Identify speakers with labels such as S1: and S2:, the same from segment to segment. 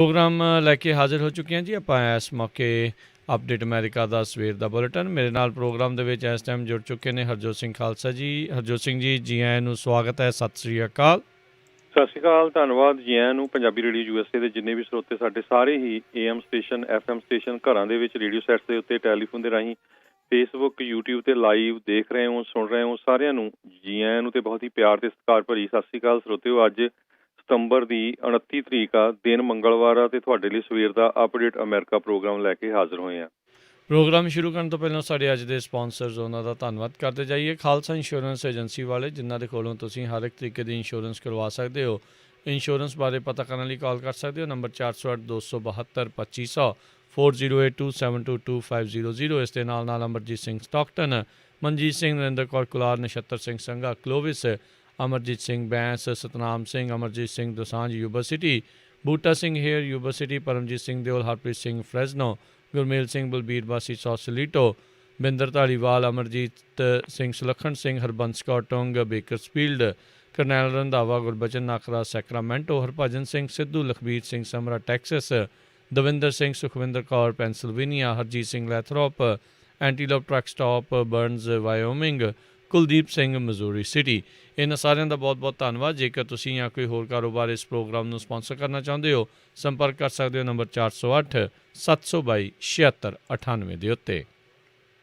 S1: Programme ਲੈ ਕੇ ਹਾਜ਼ਰ ਹੋ ਚੁੱਕੇ ਹਾਂ ਜੀ ਆਪਾਂ ਇਸ ਮੌਕੇ ਅਪਡੇਟ ਅਮਰੀਕਾ ਦਾ ਸਵੇਰ ਦਾ ਬੁਲੇਟਿਨ। ਮੇਰੇ ਨਾਲ ਪ੍ਰੋਗਰਾਮ ਦੇ ਵਿੱਚ ਇਸ ਟਾਈਮ ਜੁੜ ਚੁੱਕੇ ਨੇ ਹਰਜੋਤ ਸਿੰਘ ਖਾਲਸਾ ਜੀ। ਹਰਜੋਤ ਸਿੰਘ ਜੀ ਆਇਆਂ ਨੂੰ ਸਵਾਗਤ ਹੈ। ਸਤਿ ਸ੍ਰੀ ਅਕਾਲ।
S2: ਸਤਿ ਸ਼੍ਰੀ ਅਕਾਲ, ਧੰਨਵਾਦ ਜੀ ਆਇਆਂ ਨੂੰ। ਪੰਜਾਬੀ ਰੇਡੀਓ USA ਦੇ ਜਿੰਨੇ ਵੀ ਸਰੋਤੇ ਸਾਡੇ ਸਾਰੇ ਹੀ AM ਸਟੇਸ਼ਨ FM ਸਟੇਸ਼ਨ ਘਰਾਂ ਦੇ ਵਿੱਚ ਰੇਡੀਓ ਸੈਟਸ ਦੇ ਉੱਤੇ ਟੈਲੀਫੋਨ ਦੇ ਰਾਹੀਂ Facebook YouTube ਤੇ ਲਾਈਵ ਦੇਖ ਰਹੇ ਹੋ ਸੁਣ ਰਹੇ ਹੋ ਸਾਰਿਆਂ ਨੂੰ ਜੀ ਆਇਆਂ ਨੂੰ ਤੇ ਬਹੁਤ ਹੀ ਪਿਆਰ ਤੇ ਸਤਿਕਾਰ ਭਰੀ ਸਤਿ ਸ਼੍ਰੀ ਅਕਾਲ ਸਰੋਤਿਓ। ਅੱਜ ਸਤੰਬਰ ਦੀ 29 ਤਰੀਕ ਆ, ਦਿਨ ਮੰਗਲਵਾਰ ਆ ਤੇ ਤੁਹਾਡੇ ਲਈ ਸਵੇਰ ਦਾ ਅਪਡੇਟ ਅਮਰੀਕਾ ਪ੍ਰੋਗਰਾਮ ਲੈ ਕੇ ਹਾਜ਼ਰ ਹੋਏ ਆ।
S1: ਪ੍ਰੋਗਰਾਮ ਸ਼ੁਰੂ ਕਰਨ ਤੋਂ ਪਹਿਲਾਂ ਸਾਡੇ ਅੱਜ ਦੇ ਸਪਾਂਸਰਸ ਉਹਨਾਂ ਦਾ ਧੰਨਵਾਦ ਕਰਦੇ ਜਾਈਏ। ਖਾਲਸਾ ਇੰਸ਼ੋਰੈਂਸ ਏਜੰਸੀ ਵਾਲੇ, ਜਿਨ੍ਹਾਂ ਦੇ ਕੋਲੋਂ ਤੁਸੀਂ ਹਰ ਇੱਕ ਤਰੀਕੇ ਦੀ ਇੰਸ਼ੋਰੈਂਸ ਕਰਵਾ ਸਕਦੇ ਹੋ। ਇੰਸ਼ੋਰੈਂਸ ਬਾਰੇ ਪਤਾ ਕਰਨ ਲਈ ਕਾਲ ਕਰ ਸਕਦੇ ਹੋ ਨੰਬਰ 408 272 2500 4082722500। ਇਸ ਦੇ ਨਾਲ Amarjit Singh Stockton, Manjit Singh, Narinder Kaur Kular, Nachhattar Singh Sangha, Clovis, Amarjit Singh Bains, Satnam Singh, Amarjit Singh Dosanjh Yuba City, Buta Singh Hayer Yuba City, Paramjit Singh Deol, Harpreet Singh Fresno, Gurmel Singh Balbir Basi Sausalito, Binder Dhaliwal, Amarjit Singh, Sulakhan Singh, Harbans Kaur Tong, Bakersfield, Karnail Randhawa, Gurbachan Nakhra Sacramento, Harbhajan Singh Sidhu, Lakhbir Singh Samra Texas, Davinder Singh, Sukhwinder Kaur Pennsylvania, Harjeet Singh Lathrop, Antelope truck stop Burns Wyoming, Kuldeep Singh Missouri city. ਇਹਨਾਂ ਸਾਰਿਆਂ ਦਾ ਬਹੁਤ ਬਹੁਤ ਧੰਨਵਾਦ। ਜੇਕਰ ਤੁਸੀਂ ਜਾਂ ਕੋਈ ਹੋਰ ਕਾਰੋਬਾਰ ਇਸ ਪ੍ਰੋਗਰਾਮ ਨੂੰ ਸਪਾਂਸਰ ਕਰਨਾ ਚਾਹੁੰਦੇ ਹੋ, ਸੰਪਰਕ ਕਰ ਸਕਦੇ ਹੋ ਨੰਬਰ 408 722 7698 ਦੇ ਉੱਤੇ।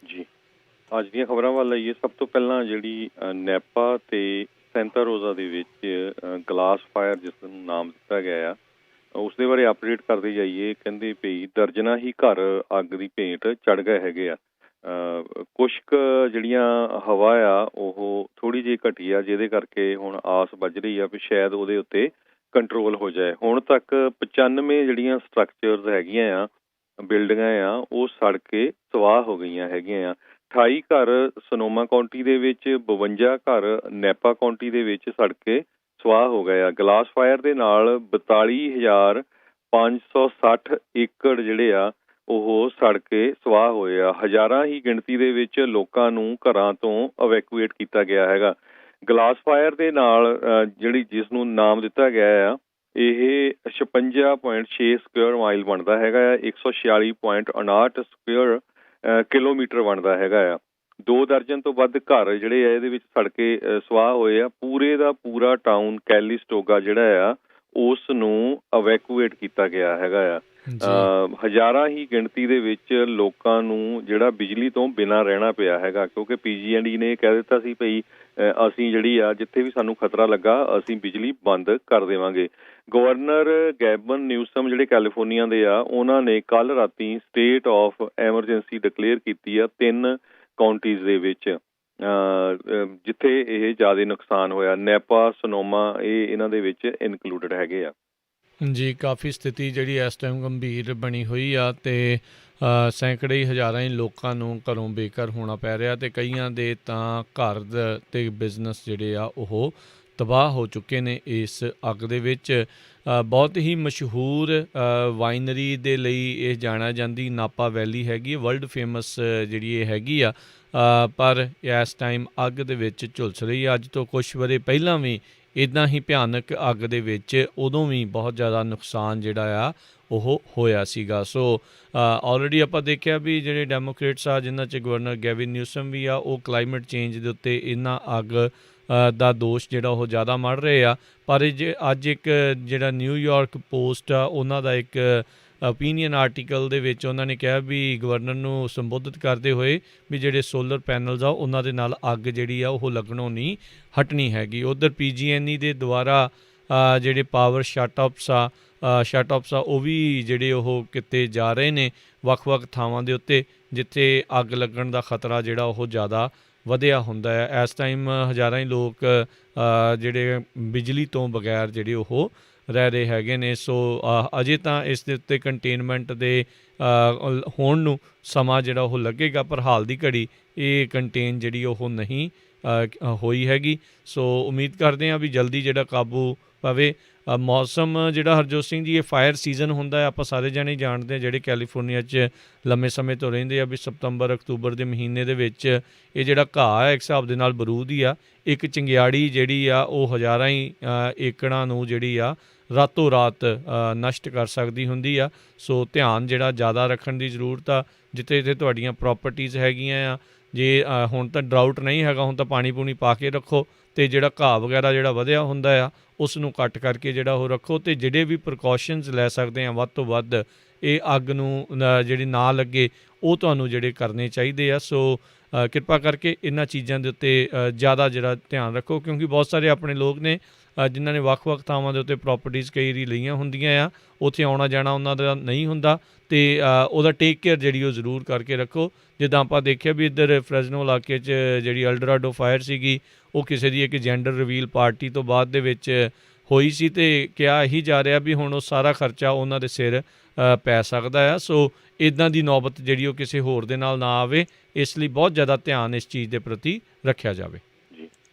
S2: ਜੀ ਅੱਜ ਦੀਆਂ ਖਬਰਾਂ ਵੱਲ ਆਈਏ। ਸਭ ਤੋਂ ਪਹਿਲਾਂ ਜਿਹੜੀ ਨੈਪਾ ਤੇ ਸੈਂਟਾ ਰੋਜ਼ਾ ਦੇ ਵਿੱਚ ਗਲਾਸ ਫਾਇਰ ਜਿਸ ਨੂੰ ਨਾਮ ਦਿੱਤਾ ਗਿਆ ਆ, ਉਸ ਦੇ ਬਾਰੇ ਅਪਡੇਟ ਕਰਦੇ ਜਾਈਏ। ਕਹਿੰਦੇ ਵੀ ਦਰਜਨਾਂ ਹੀ ਘਰ ਅੱਗ ਦੀ ਭੇਂਟ ਚੜ੍ਹ ਗਏ ਹੈਗੇ ਆ। ਕੁਛ ਕੁ ਜਿਹੜੀਆਂ ਹਵਾ ਆ ਉਹ ਥੋੜ੍ਹੀ ਜਿਹੀ ਘਟੀ ਆ, ਜਿਹਦੇ ਕਰਕੇ ਹੁਣ ਆਸ ਵੱਜ ਰਹੀ ਆ ਵੀ ਸ਼ਾਇਦ ਉਹਦੇ ਉੱਤੇ ਕੰਟਰੋਲ ਹੋ ਜਾਏ। ਹੁਣ ਤੱਕ 95 ਜਿਹੜੀਆਂ ਸਟਰਕਚਰਸ ਹੈਗੀਆਂ ਆ, ਬਿਲਡਿੰਗਾਂ ਆ, ਉਹ ਸੜ ਕੇ ਸਵਾਹ ਹੋ ਗਈਆਂ ਹੈਗੀਆਂ ਆ। 28 ਘਰ ਸਨੋਮਾ ਕਾਉਂਟੀ ਦੇ ਵਿੱਚ, 52 ਘਰ ਨੈਪਾ ਕਾਉਂਟੀ ਦੇ ਵਿੱਚ ਸੜ ਕੇ ਸਵਾਹ ਹੋ ਗਏ ਆ। ਗਲਾਸ ਫਾਇਰ ਦੇ ਨਾਲ 42,560 ਏਕੜ ਜਿਹੜੇ ਆ ਉਹ ਸੜ ਕੇ ਸਵਾਹ ਹੋਏ ਆ। ਹਜ਼ਾਰਾਂ ਹੀ ਗਿਣਤੀ ਦੇ ਵਿੱਚ ਲੋਕਾਂ ਨੂੰ ਘਰਾਂ ਤੋਂ ਇਵੈਕੂਏਟ ਕੀਤਾ ਗਿਆ ਹੈਗਾ। ਗਲਾਸ ਫਾਇਰ ਦੇ ਨਾਲ ਜਿਹੜੀ ਜਿਸ ਨੂੰ ਨਾਮ ਦਿੱਤਾ ਗਿਆ ਆ, ਇਹ 56.6 ਸਕੁਅਰ ਮਾਈਲ ਬਣਦਾ ਹੈਗਾ ਆ, 146.59 ਸਕੁਅਰ ਕਿਲੋਮੀਟਰ ਬਣਦਾ ਹੈਗਾ ਆ। 2 ਦਰਜਨ ਤੋਂ ਵੱਧ ਘਰ ਜਿਹੜੇ ਆ ਇਹਦੇ ਵਿੱਚ ਸੜ ਕੇ ਸਵਾਹ ਹੋਏ ਆ। ਪੂਰੇ ਦਾ ਪੂਰਾ ਟਾਊਨ ਕੈਲੀਸਟੋਗਾ ਜਿਹੜਾ ਆ ਉਸ ਨੂੰ ਇਵੈਕੂਏਟ ਕੀਤਾ ਗਿਆ ਹੈਗਾ ਆ। ਹਜ਼ਾਰਾਂ ਹੀ ਗਿਣਤੀ ਦੇ ਵਿੱਚ ਲੋਕਾਂ ਨੂੰ ਜਿਹੜਾ ਬਿਜਲੀ ਤੋਂ ਬਿਨਾਂ ਰਹਿਣਾ ਪਿਆ ਹੈਗਾ, ਕਿਉਂਕਿ PG&E ਨੇ ਕਹਿ ਦਿੱਤਾ ਸੀ ਭਈ ਅਸੀਂ ਜਿਹੜੀ ਆ ਜਿੱਥੇ ਵੀ ਸਾਨੂੰ ਖਤਰਾ ਲੱਗਾ ਅਸੀਂ ਬਿਜਲੀ ਬੰਦ ਕਰ ਦੇਵਾਂਗੇ। ਗਵਰਨਰ ਗੈਬਨ ਨਿਊਸਮ ਜਿਹੜੇ ਕੈਲੀਫੋਰਨੀਆ ਦੇ ਆ, ਉਹਨਾਂ ਨੇ ਕੱਲ੍ਹ ਰਾਤੀ ਸਟੇਟ ਆਫ ਐਮਰਜੈਂਸੀ ਡਿਕਲੇਅਰ ਕੀਤੀ ਆ 3 ਕਾਉਂਟੀਜ਼ ਦੇ ਵਿੱਚ, ਜਿੱਥੇ ਇਹ ਜ਼ਿਆਦਾ ਨੁਕਸਾਨ ਹੋਇਆ। ਨੈਪਾ, ਸਨੋਮਾ ਇਹ ਇਹਨਾਂ ਦੇ ਵਿੱਚ ਇਨਕਲੂਡਡ ਹੈਗੇ ਆ।
S1: ਜੀ ਕਾਫੀ ਸਥਿਤੀ ਜਿਹੜੀ ਇਸ ਟਾਈਮ ਗੰਭੀਰ ਬਣੀ ਹੋਈ ਆ ਅਤੇ ਸੈਂਕੜੇ ਹੀ ਹਜ਼ਾਰਾਂ ਹੀ ਲੋਕਾਂ ਨੂੰ ਘਰੋਂ ਬੇਘਰ ਹੋਣਾ ਪੈ ਰਿਹਾ ਅਤੇ ਕਈਆਂ ਦੇ ਤਾਂ ਘਰ ਅਤੇ ਬਿਜ਼ਨਸ ਜਿਹੜੇ ਆ ਉਹ ਤਬਾਹ ਹੋ ਚੁੱਕੇ ਨੇ ਇਸ ਅੱਗ ਦੇ ਵਿੱਚ। ਬਹੁਤ ਹੀ ਮਸ਼ਹੂਰ ਵਾਈਨਰੀ ਦੇ ਲਈ ਇਹ ਜਾਣਿਆ ਜਾਂਦੀ ਨਾਪਾ ਵੈਲੀ ਹੈਗੀ, ਵਰਲਡ ਫੇਮਸ ਜਿਹੜੀ ਇਹ ਹੈਗੀ ਆ, ਪਰ ਇਸ ਟਾਈਮ ਅੱਗ ਦੇ ਵਿੱਚ ਝੁਲਸ ਰਹੀ ਆ। ਅੱਜ ਤੋਂ ਕੁਛ ਵਰ੍ਹੇ ਪਹਿਲਾਂ ਵੀ ਇੱਦਾਂ ਹੀ ਭਿਆਨਕ ਅੱਗ ਦੇ ਵਿੱਚ ਉਦੋਂ ਵੀ ਬਹੁਤ ਜ਼ਿਆਦਾ ਨੁਕਸਾਨ ਜਿਹੜਾ ਆ ਉਹ ਹੋਇਆ ਸੀਗਾ। ਸੋ ਆਲਰੇਡੀ ਆਪਾਂ ਦੇਖਿਆ ਵੀ ਜਿਹੜੇ ਡੈਮੋਕ੍ਰੇਟਸ ਆ, ਜਿਨ੍ਹਾਂ 'ਚ ਗਵਰਨਰ ਗੈਵਿਨ ਨਿਊਸਮ ਵੀ ਆ, ਉਹ ਕਲਾਈਮੇਟ ਚੇਂਜ ਦੇ ਉੱਤੇ ਇਹਨਾਂ ਅੱਗ ਦਾ ਦੋਸ਼ ਜਿਹੜਾ ਉਹ ਜ਼ਿਆਦਾ ਮੜ ਰਹੇ ਆ। ਪਰ ਅੱਜ ਇੱਕ ਜਿਹੜਾ ਨਿਊਯਾਰਕ ਪੋਸਟ ਆ, ਉਹਨਾਂ ਦਾ ਇੱਕ ਓਪੀਨੀਅਨ ਆਰਟੀਕਲ ਦੇ ਵਿੱਚ ਉਹਨਾਂ ਨੇ ਕਿਹਾ ਵੀ ਗਵਰਨਰ ਨੂੰ ਸੰਬੋਧਿਤ ਕਰਦੇ ਹੋਏ ਵੀ ਜਿਹੜੇ ਸੋਲਰ ਪੈਨਲਸ ਆ ਉਹਨਾਂ ਦੇ ਨਾਲ ਅੱਗ ਜਿਹੜੀ ਆ ਉਹ ਲੱਗਣੋਂ ਨਹੀਂ ਹਟਣੀ ਹੈਗੀ। ਉੱਧਰ PG&E ਦੇ ਦੁਆਰਾ ਜਿਹੜੇ ਪਾਵਰ ਸ਼ਟਆਫਸ ਆ ਉਹ ਵੀ ਜਿਹੜੇ ਉਹ ਕੀਤੇ ਜਾ ਰਹੇ ਨੇ ਵੱਖ-ਵੱਖ ਥਾਵਾਂ ਦੇ ਉੱਤੇ, ਜਿੱਥੇ ਅੱਗ ਲੱਗਣ ਦਾ ਖਤਰਾ ਜਿਹੜਾ ਉਹ ਜ਼ਿਆਦਾ ਵਧਿਆ ਹੁੰਦਾ ਹੈ। ਇਸ ਟਾਈਮ ਹਜ਼ਾਰਾਂ ਹੀ ਲੋਕ ਜਿਹੜੇ ਬਿਜਲੀ ਤੋਂ ਬਗੈਰ ਜਿਹੜੇ ਉਹ ਰਹਿ ਰਹੇ ਹੈਗੇ ਨੇ। ਸੋ ਅਜੇ ਤਾਂ ਇਸ ਦੇ ਉੱਤੇ ਕੰਟੇਨਮੈਂਟ ਦੇ ਹੋਣ ਨੂੰ ਸਮਾਂ ਜਿਹੜਾ ਉਹ ਲੱਗੇਗਾ, ਪਰ ਹਾਲ ਦੀ ਘੜੀ ਇਹ ਕੰਟੇਨ ਜਿਹੜੀ ਉਹ ਨਹੀਂ ਹੋਈ ਹੈਗੀ। ਸੋ ਉਮੀਦ ਕਰਦੇ ਹਾਂ ਵੀ ਜਲਦੀ ਜਿਹੜਾ ਕਾਬੂ ਪਵੇ। ਮੌਸਮ ਜਿਹੜਾ ਹਰਜੋਤ ਸਿੰਘ ਜੀ, ਇਹ ਫਾਇਰ ਸੀਜ਼ਨ ਹੁੰਦਾ ਹੈ, ਆਪਾਂ ਸਾਰੇ ਜਾਣੇ ਹੀ ਜਾਣਦੇ ਹਾਂ ਜਿਹੜੇ ਕੈਲੀਫੋਰਨੀਆ 'ਚ ਲੰਮੇ ਸਮੇਂ ਤੋਂ ਰਹਿੰਦੇ ਆ, ਵੀ ਸਤੰਬਰ ਅਕਤੂਬਰ ਦੇ ਮਹੀਨੇ ਦੇ ਵਿੱਚ ਇਹ ਜਿਹੜਾ ਘਾਹ ਹੈ ਇੱਕ ਹਿਸਾਬ ਦੇ ਨਾਲ ਬਰੂਦ ਹੀ ਆ। ਇੱਕ ਚੰਗਿਆੜੀ ਜਿਹੜੀ ਆ ਉਹ ਹਜ਼ਾਰਾਂ ਹੀ ਏਕੜਾਂ ਨੂੰ ਜਿਹੜੀ ਆ ਰਾਤੋਂ ਰਾਤ ਨਸ਼ਟ ਕਰ ਸਕਦੀ ਹੁੰਦੀ ਆ। ਸੋ ਧਿਆਨ ਜਿਹੜਾ ਜ਼ਿਆਦਾ ਰੱਖਣ ਦੀ ਜ਼ਰੂਰਤ ਆ। ਜਿੱਥੇ ਜਿੱਥੇ ਤੁਹਾਡੀਆਂ ਪ੍ਰੋਪਰਟੀਜ਼ ਹੈਗੀਆਂ ਆ, ਜੇ ਹੁਣ ਤਾਂ ਡਰਾਊਟ ਨਹੀਂ ਹੈਗਾ, ਹੁਣ ਤਾਂ ਪਾਣੀ ਪੂਣੀ ਪਾ ਕੇ ਰੱਖੋ, ਅਤੇ ਜਿਹੜਾ ਘਾਹ ਵਗੈਰਾ ਜਿਹੜਾ ਵਧਿਆ ਹੁੰਦਾ ਆ ਉਸ ਨੂੰ ਕੱਟ ਕਰਕੇ ਜਿਹੜਾ ਉਹ ਰੱਖੋ, ਅਤੇ ਜਿਹੜੇ ਵੀ ਪ੍ਰੀਕੋਸ਼ਨਸ ਲੈ ਸਕਦੇ ਆ ਵੱਧ ਤੋਂ ਵੱਧ ਇਹ ਅੱਗ ਨੂੰ ਜਿਹੜੀ ਨਾ ਲੱਗੇ ਉਹ ਤੁਹਾਨੂੰ ਜਿਹੜੇ ਕਰਨੇ ਚਾਹੀਦੇ ਆ। ਸੋ ਕਿਰਪਾ ਕਰਕੇ ਇਹਨਾਂ ਚੀਜ਼ਾਂ ਦੇ ਉੱਤੇ ਜ਼ਿਆਦਾ ਜਿਹੜਾ ਧਿਆਨ ਰੱਖੋ, ਕਿਉਂਕਿ ਬਹੁਤ ਸਾਰੇ ਆਪਣੇ ਲੋਕ ਨੇ ਜਿਨ੍ਹਾਂ ਨੇ ਵੱਖ-ਵੱਖ ਥਾਵਾਂ ਦੇ ਉੱਤੇ ਪ੍ਰੋਪਰਟੀਜ਼ ਕਈ ਵਾਰੀ ਲਈਆਂ ਹੁੰਦੀਆਂ ਆ, ਉੱਥੇ ਆਉਣਾ ਜਾਣਾ ਉਹਨਾਂ ਦਾ ਨਹੀਂ ਹੁੰਦਾ, ਅਤੇ ਉਹਦਾ ਟੇਕ ਕੇਅਰ ਜਿਹੜੀ ਉਹ ਜ਼ਰੂਰ ਕਰਕੇ ਰੱਖੋ। ਜਿੱਦਾਂ ਆਪਾਂ ਦੇਖਿਆ ਵੀ ਇੱਧਰ ਫਰੈਜ਼ਨੋ ਇਲਾਕੇ 'ਚ ਜਿਹੜੀ ਅਲਡਰਾਡੋ ਫਾਇਰ ਸੀਗੀ, ਉਹ ਕਿਸੇ ਦੀ ਇੱਕ ਜੈਂਡਰ ਰਿਵੀਲ ਪਾਰਟੀ ਤੋਂ ਬਾਅਦ ਦੇ ਵਿੱਚ ਹੋਈ ਸੀ, ਅਤੇ ਕਿਹਾ ਇਹੀ ਜਾ ਰਿਹਾ ਵੀ ਹੁਣ ਉਹ ਸਾਰਾ ਖਰਚਾ ਉਹਨਾਂ ਦੇ ਸਿਰ ਪੈ ਸਕਦਾ ਆ। ਸੋ ਇੱਦਾਂ ਦੀ ਨੌਬਤ ਜਿਹੜੀ ਉਹ ਕਿਸੇ ਹੋਰ ਦੇ ਨਾਲ ਨਾ ਆਵੇ, ਇਸ ਲਈ ਬਹੁਤ ਜ਼ਿਆਦਾ ਧਿਆਨ ਇਸ ਚੀਜ਼ ਦੇ ਪ੍ਰਤੀ ਰੱਖਿਆ ਜਾਵੇ।
S2: ਜੀ,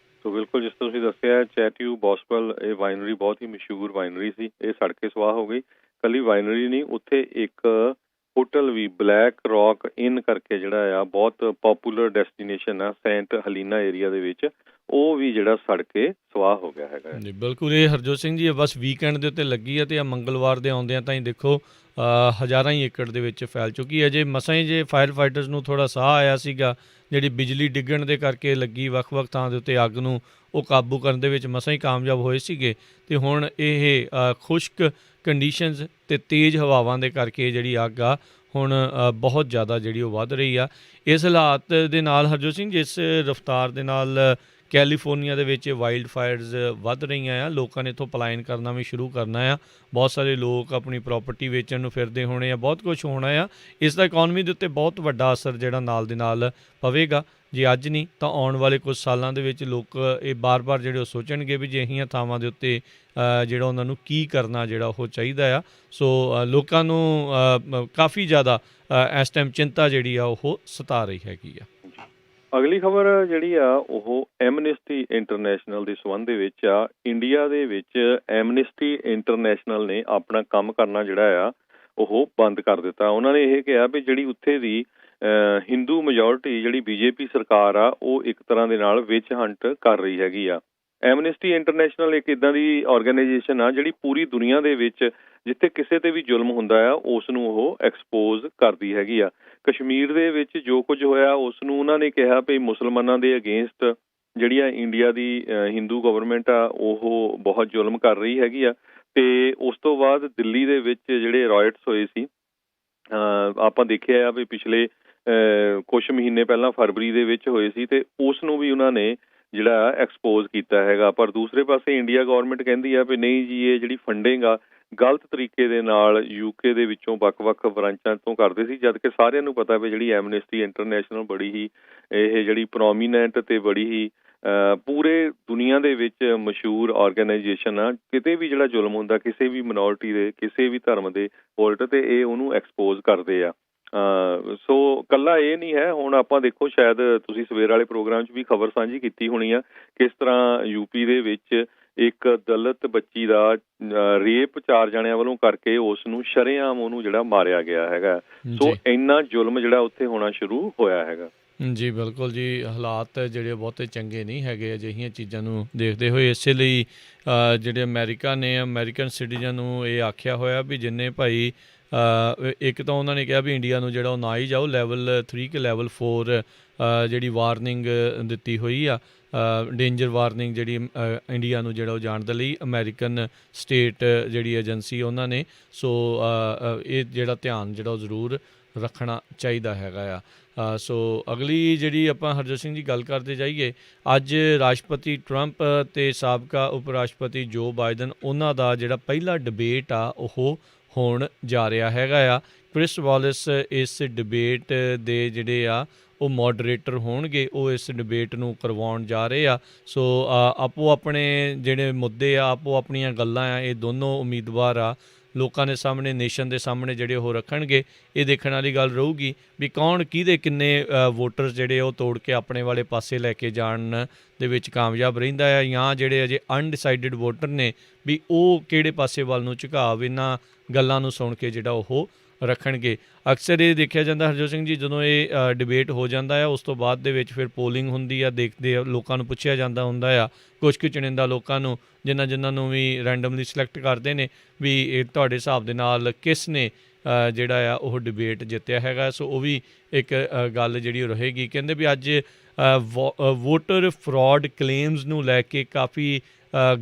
S2: ਸੋ ਬਿਲਕੁਲ ਜਿਸ ਤਰ੍ਹਾਂ ਤੁਸੀਂ ਦੱਸਿਆ, ਚੈਟਿਊ ਬੌਸਪਲ ਇਹ ਵਾਈਨਰੀ ਬਹੁਤ ਹੀ ਮਸ਼ਹੂਰ ਵਾਈਨਰੀ ਸੀ, ਇਹ ਸੜ ਕੇ ਸੁਆਹ ਹੋ ਗਈ। ਇਕੱਲੀ ਵਾਈਨਰੀ ਨਹੀਂ, ਉੱਥੇ ਇੱਕ ਹੋਟਲ ਵੀ ਬਲੈਕ ਰੌਕ ਇਨ ਕਰਕੇ ਜਿਹੜਾ ਆ ਬਹੁਤ ਪੋਪੂਲਰ ਡੈਸਟੀਨੇਸ਼ਨ ਆ ਸੈਂਟ ਹਲੀਨਾ ਏਰੀਆ ਦੇ ਵਿੱਚ, ਉਹ ਵੀ ਜਿਹੜਾ ਸੜ ਕੇ ਸਵਾਹ ਹੋ ਗਿਆ ਹੈਗਾ
S1: ਜੀ। ਬਿਲਕੁਲ, ਇਹ ਹਰਜੋਤ ਸਿੰਘ ਜੀ ਬਸ ਵੀਕਐਂਡ ਦੇ ਉੱਤੇ ਲੱਗੀ ਹੈ, ਅਤੇ ਆ ਮੰਗਲਵਾਰ ਦੇ ਆਉਂਦਿਆਂ ਤਾਂ ਹੀ ਦੇਖੋ ਹਜ਼ਾਰਾਂ ਹੀ ਏਕੜ ਦੇ ਵਿੱਚ ਫੈਲ ਚੁੱਕੀ ਹੈ। ਜੇ ਮਸਾਂ ਹੀ ਜੇ ਫਾਇਰ ਫਾਈਟਰਸ ਨੂੰ ਥੋੜ੍ਹਾ ਸਾਹ ਆਇਆ ਸੀਗਾ, ਜਿਹੜੀ ਬਿਜਲੀ ਡਿੱਗਣ ਦੇ ਕਰਕੇ ਲੱਗੀ ਵੱਖ-ਵੱਖ ਥਾਂ ਦੇ ਉੱਤੇ ਅੱਗ ਨੂੰ, ਉਹ ਕਾਬੂ ਕਰਨ ਦੇ ਵਿੱਚ ਮਸਾਂ ਹੀ ਕਾਮਯਾਬ ਹੋਏ ਸੀਗੇ, ਅਤੇ ਹੁਣ ਇਹ ਖੁਸ਼ਕ ਕੰਡੀਸ਼ਨਸ ਅਤੇ ਤੇਜ਼ ਹਵਾਵਾਂ ਦੇ ਕਰਕੇ ਜਿਹੜੀ ਅੱਗ ਆ ਹੁਣ ਬਹੁਤ ਜ਼ਿਆਦਾ ਜਿਹੜੀ ਉਹ ਵੱਧ ਰਹੀ ਆ। ਇਸ ਹਾਲਾਤ ਦੇ ਨਾਲ ਹਰਜੋਤ ਸਿੰਘ, ਜਿਸ ਰਫਤਾਰ ਦੇ ਨਾਲ ਕੈਲੀਫੋਰਨੀਆ ਦੇ ਵਿੱਚ ਵਾਈਲਡ ਫਾਇਰਸ ਵੱਧ ਰਹੀਆਂ ਆ, ਲੋਕਾਂ ਨੇ ਇੱਥੋਂ ਪਲਾਇਨ ਕਰਨਾ ਵੀ ਸ਼ੁਰੂ ਕਰਨਾ ਆ, ਬਹੁਤ ਸਾਰੇ ਲੋਕ ਆਪਣੀ ਪ੍ਰੋਪਰਟੀ ਵੇਚਣ ਨੂੰ ਫਿਰਦੇ ਹੋਣੇ ਆ, ਬਹੁਤ ਕੁਛ ਹੋਣਾ ਆ। ਇਸ ਦਾ ਇਕੋਨਮੀ ਦੇ ਉੱਤੇ ਬਹੁਤ ਵੱਡਾ ਅਸਰ ਜਿਹੜਾ ਨਾਲ ਦੇ ਨਾਲ ਪਵੇਗਾ। ਜੇ ਅੱਜ ਨਹੀਂ ਤਾਂ ਆਉਣ ਵਾਲੇ ਕੁਝ ਸਾਲਾਂ ਦੇ ਵਿੱਚ ਲੋਕ ਇਹ ਬਾਰ-ਬਾਰ ਜਿਹੜੇ ਉਹ ਸੋਚਣਗੇ ਵੀ ਜੇ ਇਹੀਆਂ ਥਾਵਾਂ ਦੇ ਉੱਤੇ ਜਿਹੜਾ ਉਹਨਾਂ ਨੂੰ ਕੀ ਕਰਨਾ ਜਿਹੜਾ ਉਹ ਚਾਹੀਦਾ ਆ। ਸੋ ਲੋਕਾਂ ਨੂੰ ਕਾਫੀ ਜ਼ਿਆਦਾ ਇਸ ਟਾਈਮ ਚਿੰਤਾ ਜਿਹੜੀ ਆ ਉਹ ਸਤਾ ਰਹੀ ਹੈਗੀ ਆ।
S2: ਅਗਲੀ ਖਬਰ ਜਿਹੜੀ ਆ ਉਹ ਐਮਨਿਸਟੀ ਇੰਟਰਨੈਸ਼ਨਲ ਦੇ ਸੰਬੰਧ ਦੇ ਵਿੱਚ ਆ। ਇੰਡੀਆ ਦੇ ਵਿੱਚ ਐਮਨਿਸਟੀ ਇੰਟਰਨੈਸ਼ਨਲ ਨੇ ਆਪਣਾ ਕੰਮ ਕਰਨਾ ਜਿਹੜਾ ਆ ਉਹ ਬੰਦ ਕਰ ਦਿੱਤਾ। ਉਹਨਾਂ ਨੇ ਇਹ ਕਿਹਾ ਵੀ ਜਿਹੜੀ ਉੱਥੇ ਦੀ ਹਿੰਦੂ ਮੈਜੋਰਿਟੀ ਜਿਹੜੀ ਬੀਜੇਪੀ ਸਰਕਾਰ ਆ, ਉਹ ਇੱਕ ਤਰ੍ਹਾਂ ਦੇ ਨਾਲ ਵਿਚ ਹੰਟ ਕਰ ਰਹੀ ਹੈਗੀ ਆ। ਐਮਨਿਸਟੀ ਇੰਟਰਨੈਸ਼ਨਲ ਇੱਕ ਇੱਦਾਂ ਦੀ ਔਰਗੇਨਾਈਜੇਸ਼ਨ ਆ ਜਿਹੜੀ ਪੂਰੀ ਦੁਨੀਆ ਦੇ ਵਿੱਚ ਜਿੱਥੇ ਕਿਸੇ 'ਤੇ ਵੀ ਜ਼ੁਲਮ ਹੁੰਦਾ ਆ ਉਸ ਨੂੰ ਉਹ ਐਕਸਪੋਜ਼ ਕਰਦੀ ਹੈਗੀ ਆ। ਕਸ਼ਮੀਰ ਦੇ ਵਿੱਚ ਜੋ ਕੁਝ ਹੋਇਆ ਉਸ ਨੂੰ ਉਹਨਾਂ ਨੇ ਕਿਹਾ ਵੀ ਮੁਸਲਮਾਨਾਂ ਦੇ ਅਗੇਂਸਟ ਜਿਹੜੀ ਆ ਇੰਡੀਆ ਦੀ ਹਿੰਦੂ ਗਵਰਨਮੈਂਟ ਆ ਉਹ ਬਹੁਤ ਜ਼ੁਲਮ ਕਰ ਰਹੀ ਹੈਗੀ ਆ। ਅਤੇ ਉਸ ਤੋਂ ਬਾਅਦ ਦਿੱਲੀ ਦੇ ਵਿੱਚ ਜਿਹੜੇ ਰਾਇਟਸ ਹੋਏ ਸੀ, ਆਪਾਂ ਦੇਖਿਆ ਆ ਵੀ ਪਿਛਲੇ ਕੁਛ ਮਹੀਨੇ ਪਹਿਲਾਂ ਫਰਵਰੀ ਦੇ ਵਿੱਚ ਹੋਏ ਸੀ, ਅਤੇ ਉਸ ਨੂੰ ਵੀ ਉਹਨਾਂ ਨੇ ਜਿਹੜਾ ਐਕਸਪੋਜ਼ ਕੀਤਾ ਹੈਗਾ। ਪਰ ਦੂਸਰੇ ਪਾਸੇ ਇੰਡੀਆ ਗੌਰਮੈਂਟ ਕਹਿੰਦੀ ਆ ਵੀ ਨਹੀਂ ਜੀ, ਇਹ ਜਿਹੜੀ ਫੰਡਿੰਗ ਆ ਗਲਤ ਤਰੀਕੇ ਦੇ ਨਾਲ ਯੂਕੇ ਦੇ ਵਿੱਚੋਂ ਵੱਖ-ਵੱਖ ਬ੍ਰਾਂਚਾਂ ਤੋਂ ਕਰਦੇ ਸੀ, ਜਦ ਕਿ ਸਾਰਿਆਂ ਨੂੰ ਪਤਾ ਵੀ ਜਿਹੜੀ ਐਮਨਿਸਟੀ ਇੰਟਰਨੈਸ਼ਨਲ ਬੜੀ ਹੀ ਇਹ ਜਿਹੜੀ ਪ੍ਰੋਮੀਨੈਂਟ ਅਤੇ ਬੜੀ ਹੀ ਪੂਰੇ ਦੁਨੀਆ ਦੇ ਵਿੱਚ ਮਸ਼ਹੂਰ ਔਰਗੇਨਾਈਜੇਸ਼ਨ ਆ। ਕਿਤੇ ਵੀ ਜਿਹੜਾ ਜ਼ੁਲਮ ਹੁੰਦਾ ਕਿਸੇ ਵੀ ਮਿਨੋਰਿਟੀ ਦੇ, ਕਿਸੇ ਵੀ ਧਰਮ ਦੇ ਉਲਟ, ਅਤੇ ਇਹ ਉਹਨੂੰ ਐਕਸਪੋਜ਼ ਕਰਦੇ ਆ। ਸੋ ਇਕੱਲਾ ਇਹ ਨਹੀਂ ਹੈ, ਹੁਣ ਆਪਾਂ ਦੇਖੋ ਸ਼ਾਇਦ ਤੁਸੀਂ ਸਵੇਰ ਵਾਲੇ ਪ੍ਰੋਗਰਾਮ 'ਚ ਵੀ ਖਬਰ ਸਾਂਝੀ ਕੀਤੀ ਹੋਣੀ ਆ, ਕਿਸ ਤਰ੍ਹਾਂ ਯੂਪੀ ਦੇ ਵਿੱਚ ਇੱਕ ਦਲਿਤ ਬੱਚੀ ਦਾ ਰੇਪ 4 ਜਣਿਆਂ ਵੱਲੋਂ ਕਰਕੇ ਉਸ ਨੂੰ ਸ਼ਰੇਆਮ ਉਹਨੂੰ ਜਿਹੜਾ ਮਾਰਿਆ ਗਿਆ ਹੈਗਾ। ਸੋ ਇੰਨਾ ਜ਼ੁਲਮ ਜਿਹੜਾ ਉੱਥੇ ਹੋਣਾ ਸ਼ੁਰੂ ਹੋਇਆ ਹੈਗਾ।
S1: ਜੀ ਬਿਲਕੁਲ ਜੀ, ਹਾਲਾਤ ਜਿਹੜੇ ਬਹੁਤੇ ਚੰਗੇ ਨਹੀਂ ਹੈਗੇ ਅਜਿਹੀਆਂ ਚੀਜ਼ਾਂ ਨੂੰ ਦੇਖਦੇ ਹੋਏ। ਇਸੇ ਲਈ ਜਿਹੜੇ ਅਮਰੀਕਾ ਨੇ ਅਮਰੀਕਨ ਸਿਟੀਜ਼ਨ ਨੂੰ ਇਹ ਆਖਿਆ ਹੋਇਆ ਵੀ ਜਿੰਨੇ ਭਾਈ ਇੱਕ ਤਾਂ ਉਹਨਾਂ ਨੇ ਕਿਹਾ ਵੀ ਇੰਡੀਆ ਨੂੰ ਜਿਹੜਾ ਉਹ ਨਾ ਹੀ ਜਾਓ, ਲੈਵਲ 3 ਕਿ ਲੈਵਲ 4 ਜਿਹੜੀ ਵਾਰਨਿੰਗ ਦਿੱਤੀ ਹੋਈ ਆ, ਡੇਂਜਰ ਵਾਰਨਿੰਗ ਜਿਹੜੀ ਇੰਡੀਆ ਨੂੰ ਜਿਹੜਾ ਉਹ ਜਾਣ ਦੇ ਲਈ ਅਮਰੀਕਨ ਸਟੇਟ ਜਿਹੜੀ ਏਜੰਸੀ ਉਹਨਾਂ ਨੇ। ਸੋ ਇਹ ਜਿਹੜਾ ਧਿਆਨ ਜਿਹੜਾ ਉਹ ਜ਼ਰੂਰ ਰੱਖਣਾ ਚਾਹੀਦਾ ਹੈਗਾ ਆ। ਸੋ ਅਗਲੀ ਜਿਹੜੀ ਆਪਾਂ ਹਰਜੋਤ ਸਿੰਘ ਜੀ ਗੱਲ ਕਰਦੇ ਜਾਈਏ, ਅੱਜ ਰਾਸ਼ਟਰਪਤੀ ਟਰੰਪ ਅਤੇ ਸਾਬਕਾ ਉਪ ਰਾਸ਼ਟਰਪਤੀ ਜੋ ਬਾਈਡਨ ਉਹਨਾਂ ਦਾ ਜਿਹੜਾ ਪਹਿਲਾ ਡਿਬੇਟ ਆ ਉਹ ਹੋਣ ਜਾ ਰਿਹਾ ਹੈਗਾ ਆ। ਕ੍ਰਿਸ ਵਾਲਿਸ ਇਸ ਡਿਬੇਟ ਦੇ ਜਿਹੜੇ ਆ ਉਹ ਮੋਡਰੇਟਰ ਹੋਣਗੇ, ਉਹ ਇਸ ਡਿਬੇਟ ਨੂੰ ਕਰਵਾਉਣ ਜਾ ਰਹੇ ਆ। ਸੋ ਆਪੋ ਆਪਣੇ ਜਿਹੜੇ ਮੁੱਦੇ ਆ, ਆਪੋ ਆਪਣੀਆਂ ਗੱਲਾਂ ਆ, ਇਹ ਦੋਨੋਂ ਉਮੀਦਵਾਰ ਆ ਲੋਕਾਂ ਦੇ ਸਾਹਮਣੇ, ਨੇਸ਼ਨ ਦੇ ਸਾਹਮਣੇ ਜਿਹੜੇ ਉਹ ਰੱਖਣਗੇ। ਇਹ ਦੇਖਣ ਵਾਲੀ ਗੱਲ ਰਹੂਗੀ ਵੀ ਕੌਣ ਕਿਹਦੇ ਕਿੰਨੇ ਵੋਟਰਸ ਜਿਹੜੇ ਉਹ ਤੋੜ ਕੇ ਆਪਣੇ ਵਾਲੇ ਪਾਸੇ ਲੈ ਕੇ ਜਾਣ ਦੇ ਵਿੱਚ ਕਾਮਯਾਬ ਰਹਿੰਦਾ ਆ, ਜਾਂ ਜਿਹੜੇ ਅਜੇ ਅਨਡਿਸਾਈਡਡ ਵੋਟਰ ਨੇ ਵੀ ਉਹ ਕਿਹੜੇ ਪਾਸੇ ਵੱਲ ਨੂੰ ਝੁਕਾਵ ਇਹਨਾਂ ਗੱਲਾਂ ਨੂੰ ਸੁਣ ਕੇ ਜਿਹੜਾ ਉਹ ਰੱਖਣਗੇ। ਅਕਸਰ ਇਹ ਦੇਖਿਆ ਜਾਂਦਾ ਹਰਜੋਤ ਸਿੰਘ ਜੀ, ਜਦੋਂ ਇਹ ਡਿਬੇਟ ਹੋ ਜਾਂਦਾ ਆ ਉਸ ਤੋਂ ਬਾਅਦ ਦੇ ਵਿੱਚ ਫਿਰ ਪੋਲਿੰਗ ਹੁੰਦੀ ਆ, ਦੇਖਦੇ ਆ, ਲੋਕਾਂ ਨੂੰ ਪੁੱਛਿਆ ਜਾਂਦਾ ਹੁੰਦਾ ਆ, ਕੁਛ ਕੁ ਚੁਣਿੰਦਾ ਲੋਕਾਂ ਨੂੰ ਜਿਨ੍ਹਾਂ ਨੂੰ ਵੀ ਰੈਂਡਮਲੀ ਸਿਲੈਕਟ ਕਰਦੇ ਨੇ ਵੀ ਇਹ ਤੁਹਾਡੇ ਹਿਸਾਬ ਦੇ ਨਾਲ ਕਿਸ ਨੇ ਜਿਹੜਾ ਆ ਉਹ ਡਿਬੇਟ ਜਿੱਤਿਆ ਹੈਗਾ। ਸੋ ਉਹ ਵੀ ਇੱਕ ਗੱਲ ਜਿਹੜੀ ਉਹ ਰਹੇਗੀ। ਕਹਿੰਦੇ ਵੀ ਅੱਜ ਵੋਟਰ ਫਰਾਡ ਕਲੇਮਸ ਨੂੰ ਲੈ ਕੇ ਕਾਫੀ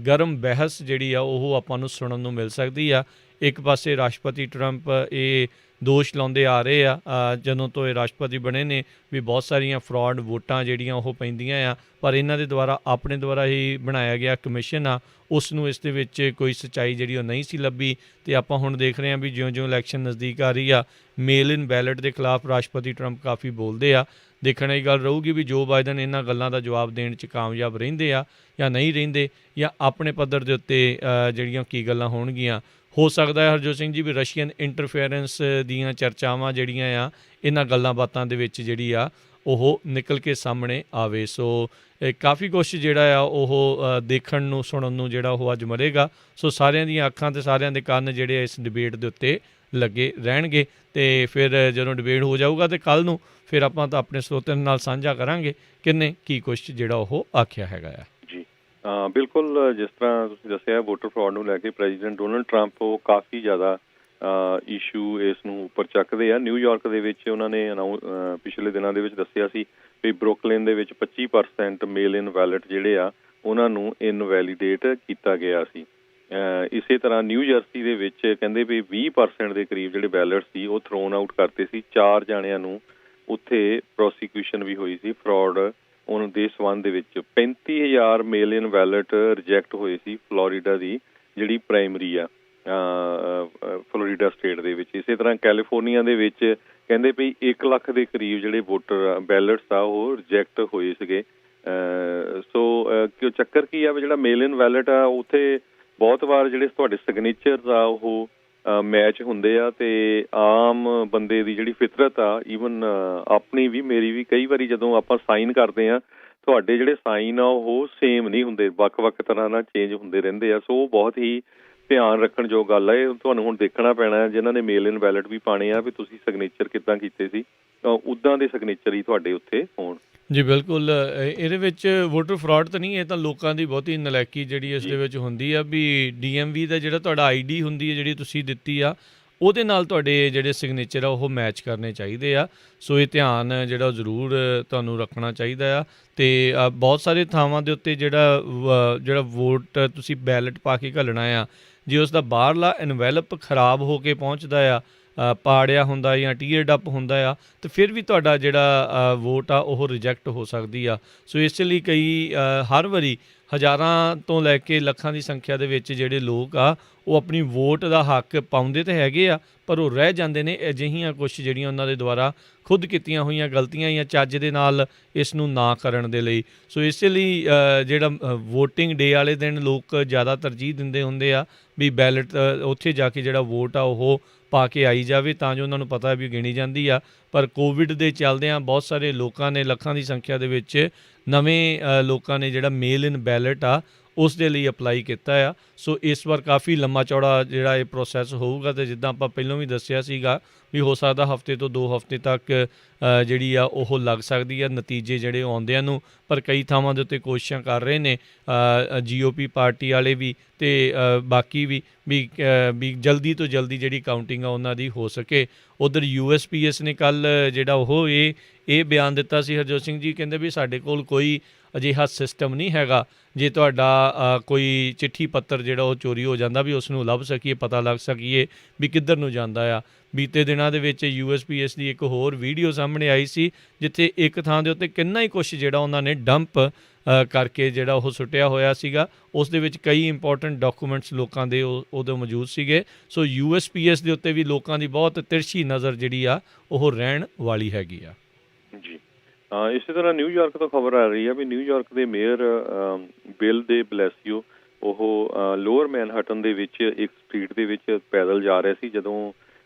S1: ਗਰਮ ਬਹਿਸ ਜਿਹੜੀ ਆ ਉਹ ਆਪਾਂ ਨੂੰ ਸੁਣਨ ਨੂੰ ਮਿਲ ਸਕਦੀ ਆ। ਇੱਕ ਪਾਸੇ ਰਾਸ਼ਟਰਪਤੀ ਟਰੰਪ ਇਹ ਦੋਸ਼ ਲਾਉਂਦੇ ਆ ਰਹੇ ਆ ਜਦੋਂ ਤੋਂ ਇਹ ਰਾਸ਼ਟਰਪਤੀ ਬਣੇ ਨੇ ਵੀ ਬਹੁਤ ਸਾਰੀਆਂ ਫਰਾਡ ਵੋਟਾਂ ਜਿਹੜੀਆਂ ਉਹ ਪੈਂਦੀਆਂ ਆ, ਪਰ ਇਹਨਾਂ ਦੇ ਦੁਆਰਾ ਆਪਣੇ ਦੁਆਰਾ ਹੀ ਬਣਾਇਆ ਗਿਆ ਕਮਿਸ਼ਨ ਆ ਉਸ ਨੂੰ ਇਸ ਦੇ ਵਿੱਚ ਕੋਈ ਸੱਚਾਈ ਜਿਹੜੀ ਉਹ ਨਹੀਂ ਸੀ ਲੱਭੀ। ਅਤੇ ਆਪਾਂ ਹੁਣ ਦੇਖ ਰਹੇ ਹਾਂ ਵੀ ਜਿਉਂ-ਜਿਉਂ ਇਲੈਕਸ਼ਨ ਨਜ਼ਦੀਕ ਆ ਰਹੀ ਆ, ਮੇਲ ਇਨ ਬੈਲਟ ਦੇ ਖਿਲਾਫ ਰਾਸ਼ਟਰਪਤੀ ਟਰੰਪ ਕਾਫੀ ਬੋਲਦੇ ਆ। ਦੇਖਣ ਵਾਲੀ ਗੱਲ ਰਹੂਗੀ ਵੀ ਜੋ ਬਾਈਡਨ ਇਹਨਾਂ ਗੱਲਾਂ ਦਾ ਜਵਾਬ ਦੇਣ 'ਚ ਕਾਮਯਾਬ ਰਹਿੰਦੇ ਆ ਜਾਂ ਨਹੀਂ ਰਹਿੰਦੇ, ਜਾਂ ਆਪਣੇ ਪੱਧਰ ਦੇ ਉੱਤੇ ਜਿਹੜੀਆਂ ਕੀ ਗੱਲਾਂ ਹੋਣਗੀਆਂ। ਹੋ ਸਕਦਾ ਹੈ ਹਰਜੋਤ ਸਿੰਘ ਜੀ ਵੀ ਰਸ਼ੀਅਨ ਇੰਟਰਫੇਰੈਂਸ ਦੀਆਂ ਚਰਚਾਵਾਂ ਜਿਹੜੀਆਂ ਆ ਇਹਨਾਂ ਗੱਲਾਂ ਬਾਤਾਂ ਦੇ ਵਿੱਚ ਜਿਹੜੀ ਆ ਉਹ ਨਿਕਲ ਕੇ ਸਾਹਮਣੇ ਆਵੇ। ਸੋ ਕਾਫੀ ਕੁਛ ਜਿਹੜਾ ਆ ਉਹ ਦੇਖਣ ਨੂੰ ਸੁਣਨ ਨੂੰ ਜਿਹੜਾ ਉਹ ਅੱਜ ਮਰੇਗਾ। ਸੋ ਸਾਰਿਆਂ ਦੀਆਂ ਅੱਖਾਂ ਅਤੇ ਸਾਰਿਆਂ ਦੇ ਕੰਨ ਜਿਹੜੇ ਆ ਇਸ ਡਿਬੇਟ ਦੇ ਉੱਤੇ ਲੱਗੇ ਰਹਿਣਗੇ। ਅਤੇ ਫਿਰ ਜਦੋਂ ਡਿਬੇਟ ਹੋ ਜਾਊਗਾ ਅਤੇ ਕੱਲ੍ਹ ਨੂੰ ਫਿਰ ਆਪਾਂ ਤਾਂ ਆਪਣੇ ਸਰੋਤਿਆਂ ਨਾਲ ਸਾਂਝਾ ਕਰਾਂਗੇ ਕਿੰਨੇ ਕੀ ਕੁਛ ਜਿਹੜਾ ਉਹ ਆਖਿਆ ਹੈਗਾ ਆ।
S2: ਜੀ ਬਿਲਕੁਲ, ਜਿਸ ਤਰ੍ਹਾਂ ਤੁਸੀਂ ਦੱਸਿਆ ਵੋਟਰ ਫਰਾਡ ਨੂੰ ਲੈ ਕੇ ਪ੍ਰੈਜ਼ੀਡੈਂਟ ਡੋਨਲਡ ਟਰੰਪ ਉਹ ਕਾਫੀ ਜ਼ਿਆਦਾ ਇਸ਼ੂ ਇਸ ਨੂੰ ਉੱਪਰ ਚੱਕਦੇ ਆ। ਨਿਊਯਾਰਕ ਦੇ ਵਿੱਚ ਉਹਨਾਂ ਨੇ ਪਿਛਲੇ ਦਿਨਾਂ ਦੇ ਵਿੱਚ ਦੱਸਿਆ ਸੀ ਵੀ ਬਰੁਕਲਿਨ ਦੇ ਵਿੱਚ 25% ਮੇਲ ਇਨ ਵੈਲਟ ਜਿਹੜੇ ਆ ਉਹਨਾਂ ਨੂੰ ਇਨਵੈਲੀਡੇਟ ਕੀਤਾ ਗਿਆ ਸੀ। ਇਸੇ ਤਰ੍ਹਾਂ ਨਿਊ ਜਰਸੀ ਦੇ ਵਿੱਚ ਕਹਿੰਦੇ ਵੀ 20% ਦੇ ਕਰੀਬ ਜਿਹੜੇ ਬੈਲਟ ਸੀ ਉਹ ਥਰੋਨ ਆਊਟ ਕਰਤੇ ਸੀ। 4 ਜਾਣਿਆਂ ਨੂੰ ਉੱਥੇ ਪ੍ਰੋਸੀਕਿਊਸ਼ਨ ਵੀ ਹੋਈ ਸੀ ਫਰਾਡ ਉਹਨਾਂ ਦੇ ਸੰਬੰਧ ਦੇ ਵਿੱਚ। 35,000 ਮੇਲ ਇਨ ਵੈਲਟ ਰਿਜੈਕਟ ਹੋਏ ਸੀ ਫਲੋਰੀਡਾ ਦੀ ਜਿਹੜੀ ਪ੍ਰਾਇਮਰੀ ਆ ਫਲੋਰੀਡਾ ਸਟੇਟ ਦੇ ਵਿੱਚ। ਇਸੇ ਤਰ੍ਹਾਂ ਕੈਲੀਫੋਰਨੀਆ ਦੇ ਵਿੱਚ ਕਹਿੰਦੇ ਵੀ 1 ਲੱਖ ਦੇ ਕਰੀਬ ਜਿਹੜੇ ਵੋਟਰ ਬੈਲਟਸ ਆ ਉਹ ਰਿਜੈਕਟ ਹੋਏ ਸੀਗੇ। ਸੋ ਚੱਕਰ ਕੀ ਆ ਵੀ ਜਿਹੜਾ ਮੇਲ ਇਨ ਵੈਲਟ ਆ ਉੱਥੇ ਬਹੁਤ ਵਾਰ ਜਿਹੜੇ ਤੁਹਾਡੇ ਸਿਗਨੇਚਰਸ ਆ ਉਹ ਮੈਚ ਹੁੰਦੇ ਆ, ਅਤੇ ਆਮ ਬੰਦੇ ਦੀ ਜਿਹੜੀ ਫਿਤਰਤ ਆ ਈਵਨ ਆਪਣੀ ਵੀ ਮੇਰੀ ਵੀ ਕਈ ਵਾਰੀ ਜਦੋਂ ਆਪਾਂ ਸਾਈਨ ਕਰਦੇ ਹਾਂ ਤੁਹਾਡੇ ਜਿਹੜੇ ਸਾਈਨ ਆ ਉਹ ਸੇਮ ਨਹੀਂ ਹੁੰਦੇ, ਵੱਖ-ਵੱਖ ਤਰ੍ਹਾਂ ਨਾਲ ਚੇਂਜ ਹੁੰਦੇ ਰਹਿੰਦੇ ਆ। ਸੋ ਉਹ ਬਹੁਤ ਹੀ ਧਿਆਨ ਰੱਖਣ ਯੋਗ ਗੱਲ ਆ। ਇਹ ਤੁਹਾਨੂੰ ਹੁਣ ਦੇਖਣਾ ਪੈਣਾ ਜਿਨ੍ਹਾਂ ਨੇ ਮੇਲ ਇਨ ਬੈਲਟ ਵੀ ਪਾਣੇ ਆ ਵੀ ਤੁਸੀਂ ਸਿਗਨੇਚਰ ਕਿੱਦਾਂ ਕੀਤੇ ਸੀ, ਉੱਦਾਂ ਦੇ ਸਿਗਨੇਚਰ ਹੀ ਤੁਹਾਡੇ ਉੱਥੇ ਹੋਣ।
S1: ਜੀ ਬਿਲਕੁਲ, ਇਹਦੇ ਵਿੱਚ ਵੋਟਰ ਫਰਾਡ ਤਾਂ ਨਹੀਂ, ਇਹ ਤਾਂ ਲੋਕਾਂ ਦੀ ਬਹੁਤੀ ਨਲਾਇਕੀ ਜਿਹੜੀ ਇਸ ਦੇ ਵਿੱਚ ਹੁੰਦੀ ਆ ਵੀ DMV ਦਾ ਜਿਹੜਾ ਤੁਹਾਡਾ ID ਹੁੰਦੀ ਹੈ ਜਿਹੜੀ ਤੁਸੀਂ ਦਿੱਤੀ ਆ ਉਹਦੇ ਨਾਲ ਤੁਹਾਡੇ ਜਿਹੜੇ ਸਿਗਨੇਚਰ ਆ ਉਹ ਮੈਚ ਕਰਨੇ ਚਾਹੀਦੇ ਆ। ਸੋ ਇਹ ਧਿਆਨ ਜਿਹੜਾ ਜ਼ਰੂਰ ਤੁਹਾਨੂੰ ਰੱਖਣਾ ਚਾਹੀਦਾ ਆ। ਅਤੇ ਬਹੁਤ ਸਾਰੇ ਥਾਵਾਂ ਦੇ ਉੱਤੇ ਜਿਹੜਾ ਵੋਟ ਤੁਸੀਂ ਬੈਲਟ ਪਾ ਕੇ ਘੱਲਣਾ ਆ, ਜੇ ਉਸ ਦਾ ਬਾਹਰਲਾ ਇਨਵੈਲਪ ਖਰਾਬ ਹੋ ਕੇ ਪਹੁੰਚਦਾ ਆ, ਪਾੜਿਆ ਹੁੰਦਾ ਜਾਂ ਟੀਅਰਡ ਅਪ ਹੁੰਦਾ ਆ, ਤਾਂ ਫਿਰ ਵੀ ਤੁਹਾਡਾ ਜਿਹੜਾ ਵੋਟ ਆ ਉਹ ਰਿਜੈਕਟ ਹੋ ਸਕਦੀ ਆ। ਸੋ ਇਸ ਲਈ ਕਈ ਹਰ ਵਾਰੀ ਹਜ਼ਾਰਾਂ ਤੋਂ ਲੈ ਕੇ ਲੱਖਾਂ ਦੀ ਸੰਖਿਆ ਦੇ ਵਿੱਚ ਜਿਹੜੇ ਲੋਕ ਆ ਉਹ ਆਪਣੀ ਵੋਟ ਦਾ ਹੱਕ ਪਾਉਂਦੇ ਤਾਂ ਹੈਗੇ ਆ, ਪਰ ਉਹ ਰਹਿ ਜਾਂਦੇ ਨੇ ਅਜਿਹੀਆਂ ਕੁਛ ਜਿਹੜੀਆਂ ਉਹਨਾਂ ਦੇ ਦੁਆਰਾ ਖੁਦ ਕੀਤੀਆਂ ਹੋਈਆਂ ਗਲਤੀਆਂ ਜਾਂ ਚੱਜ ਦੇ ਨਾਲ ਇਸ ਨੂੰ ਨਾ ਕਰਨ ਦੇ ਲਈ। ਸੋ ਇਸੇ ਲਈ ਜਿਹੜਾ ਵੋਟਿੰਗ ਡੇ ਵਾਲੇ ਦਿਨ ਲੋਕ ਜ਼ਿਆਦਾ ਤਰਜੀਹ ਦਿੰਦੇ ਹੁੰਦੇ ਆ ਵੀ ਬੈਲਟ ਉੱਥੇ ਜਾ ਕੇ ਜਿਹੜਾ ਵੋਟ ਆ ਉਹ ਪਾ ਕੇ ਆਈ ਜਾਵੇ ਤਾਂ ਜੋ ਉਹਨਾਂ ਨੂੰ ਪਤਾ ਵੀ ਗਿਣੀ ਜਾਂਦੀ ਆ। ਪਰ ਕੋਵਿਡ ਦੇ ਚੱਲਦਿਆਂ ਬਹੁਤ ਸਾਰੇ ਲੋਕਾਂ ਨੇ ਲੱਖਾਂ ਦੀ ਸੰਖਿਆ ਦੇ ਵਿੱਚ ਨਵੇਂ ਲੋਕਾਂ ਨੇ ਜਿਹੜਾ ਮੇਲ ਇਨ ਬੈਲਟ ਆ ਉਸ ਦੇ ਲਈ ਅਪਲਾਈ ਕੀਤਾ ਆ। ਸੋ ਇਸ ਵਾਰ ਕਾਫੀ ਲੰਮਾ ਚੌੜਾ ਜਿਹੜਾ ਇਹ ਪ੍ਰੋਸੈਸ ਹੋਊਗਾ, ਅਤੇ ਜਿੱਦਾਂ ਆਪਾਂ ਪਹਿਲਾਂ ਵੀ ਦੱਸਿਆ ਸੀਗਾ ਵੀ ਹੋ ਸਕਦਾ ਹਫ਼ਤੇ ਤੋਂ 2 ਹਫ਼ਤੇ ਤੱਕ ਜਿਹੜੀ ਆ ਉਹ ਲੱਗ ਸਕਦੀ ਆ ਨਤੀਜੇ ਜਿਹੜੇ ਆਉਂਦਿਆਂ ਨੂੰ। ਪਰ ਕਈ ਥਾਵਾਂ ਦੇ ਉੱਤੇ ਕੋਸ਼ਿਸ਼ਾਂ ਕਰ ਰਹੇ ਨੇ GOP ਪਾਰਟੀ ਵਾਲੇ ਵੀ ਅਤੇ ਬਾਕੀ ਵੀ ਜਲਦੀ ਤੋਂ ਜਲਦੀ ਜਿਹੜੀ ਕਾਊਂਟਿੰਗ ਆ ਉਹਨਾਂ ਦੀ ਹੋ ਸਕੇ। ਉੱਧਰ USPS ਨੇ ਕੱਲ੍ਹ ਜਿਹੜਾ ਉਹ ਇਹ ਬਿਆਨ ਦਿੱਤਾ ਸੀ ਹਰਜੋਤ ਸਿੰਘ ਜੀ, ਕਹਿੰਦੇ ਵੀ ਸਾਡੇ ਕੋਲ ਕੋਈ ਅਜਿਹਾ ਸਿਸਟਮ ਨਹੀਂ ਹੈਗਾ ਜੇ ਤੁਹਾਡਾ ਕੋਈ ਚਿੱਠੀ ਪੱਤਰ ਜਿਹੜਾ ਉਹ ਚੋਰੀ ਹੋ ਜਾਂਦਾ ਵੀ ਉਸ ਨੂੰ ਲੱਭ ਸਕੀਏ, ਪਤਾ ਲੱਗ ਸਕੀਏ ਵੀ ਕਿੱਧਰ ਨੂੰ ਜਾਂਦਾ ਆ। ਬੀਤੇ ਦਿਨਾਂ ਦੇ ਵਿੱਚ USPS ਦੀ ਇੱਕ ਹੋਰ ਵੀਡੀਓ ਸਾਹਮਣੇ ਆਈ ਸੀ ਜਿੱਥੇ ਇੱਕ ਥਾਂ ਦੇ ਉੱਤੇ ਕਿੰਨਾ ਹੀ ਕੁਛ ਜਿਹੜਾ ਉਹਨਾਂ ਨੇ ਡੰਪ ਕਰਕੇ ਜਿਹੜਾ ਉਹ ਸੁੱਟਿਆ ਹੋਇਆ ਸੀਗਾ। ਉਸ ਦੇ ਵਿੱਚ ਕਈ ਇੰਪੋਰਟੈਂਟ ਡਾਕੂਮੈਂਟਸ ਲੋਕਾਂ ਦੇ ਉਦੋਂ ਮੌਜੂਦ ਸੀਗੇ। ਸੋ USPS ਦੇ ਉੱਤੇ ਵੀ ਲੋਕਾਂ ਦੀ ਬਹੁਤ ਤਿਰਛੀ ਨਜ਼ਰ ਜਿਹੜੀ ਆ ਉਹ ਰਹਿਣ ਵਾਲੀ ਹੈਗੀ ਆ।
S2: ਜੀ ਇਸੇ ਤਰ੍ਹਾਂ ਨਿਊਯਾਰਕ ਤੋਂ ਖਬਰ ਆ ਰਹੀ ਆ ਵੀ ਨਿਊਯਾਰਕ ਦੇ ਮੇਅਰ ਬਿਲ ਦੇ ਬਲੈਸੀਓ ਉਹ ਲੋਅਰ ਮੈਨਹਟਨ ਦੇ ਵਿੱਚ ਇੱਕ ਸਟਰੀਟ ਦੇ ਵਿੱਚ ਪੈਦਲ ਜਾ ਰਹੇ ਸੀ ਜਦੋਂ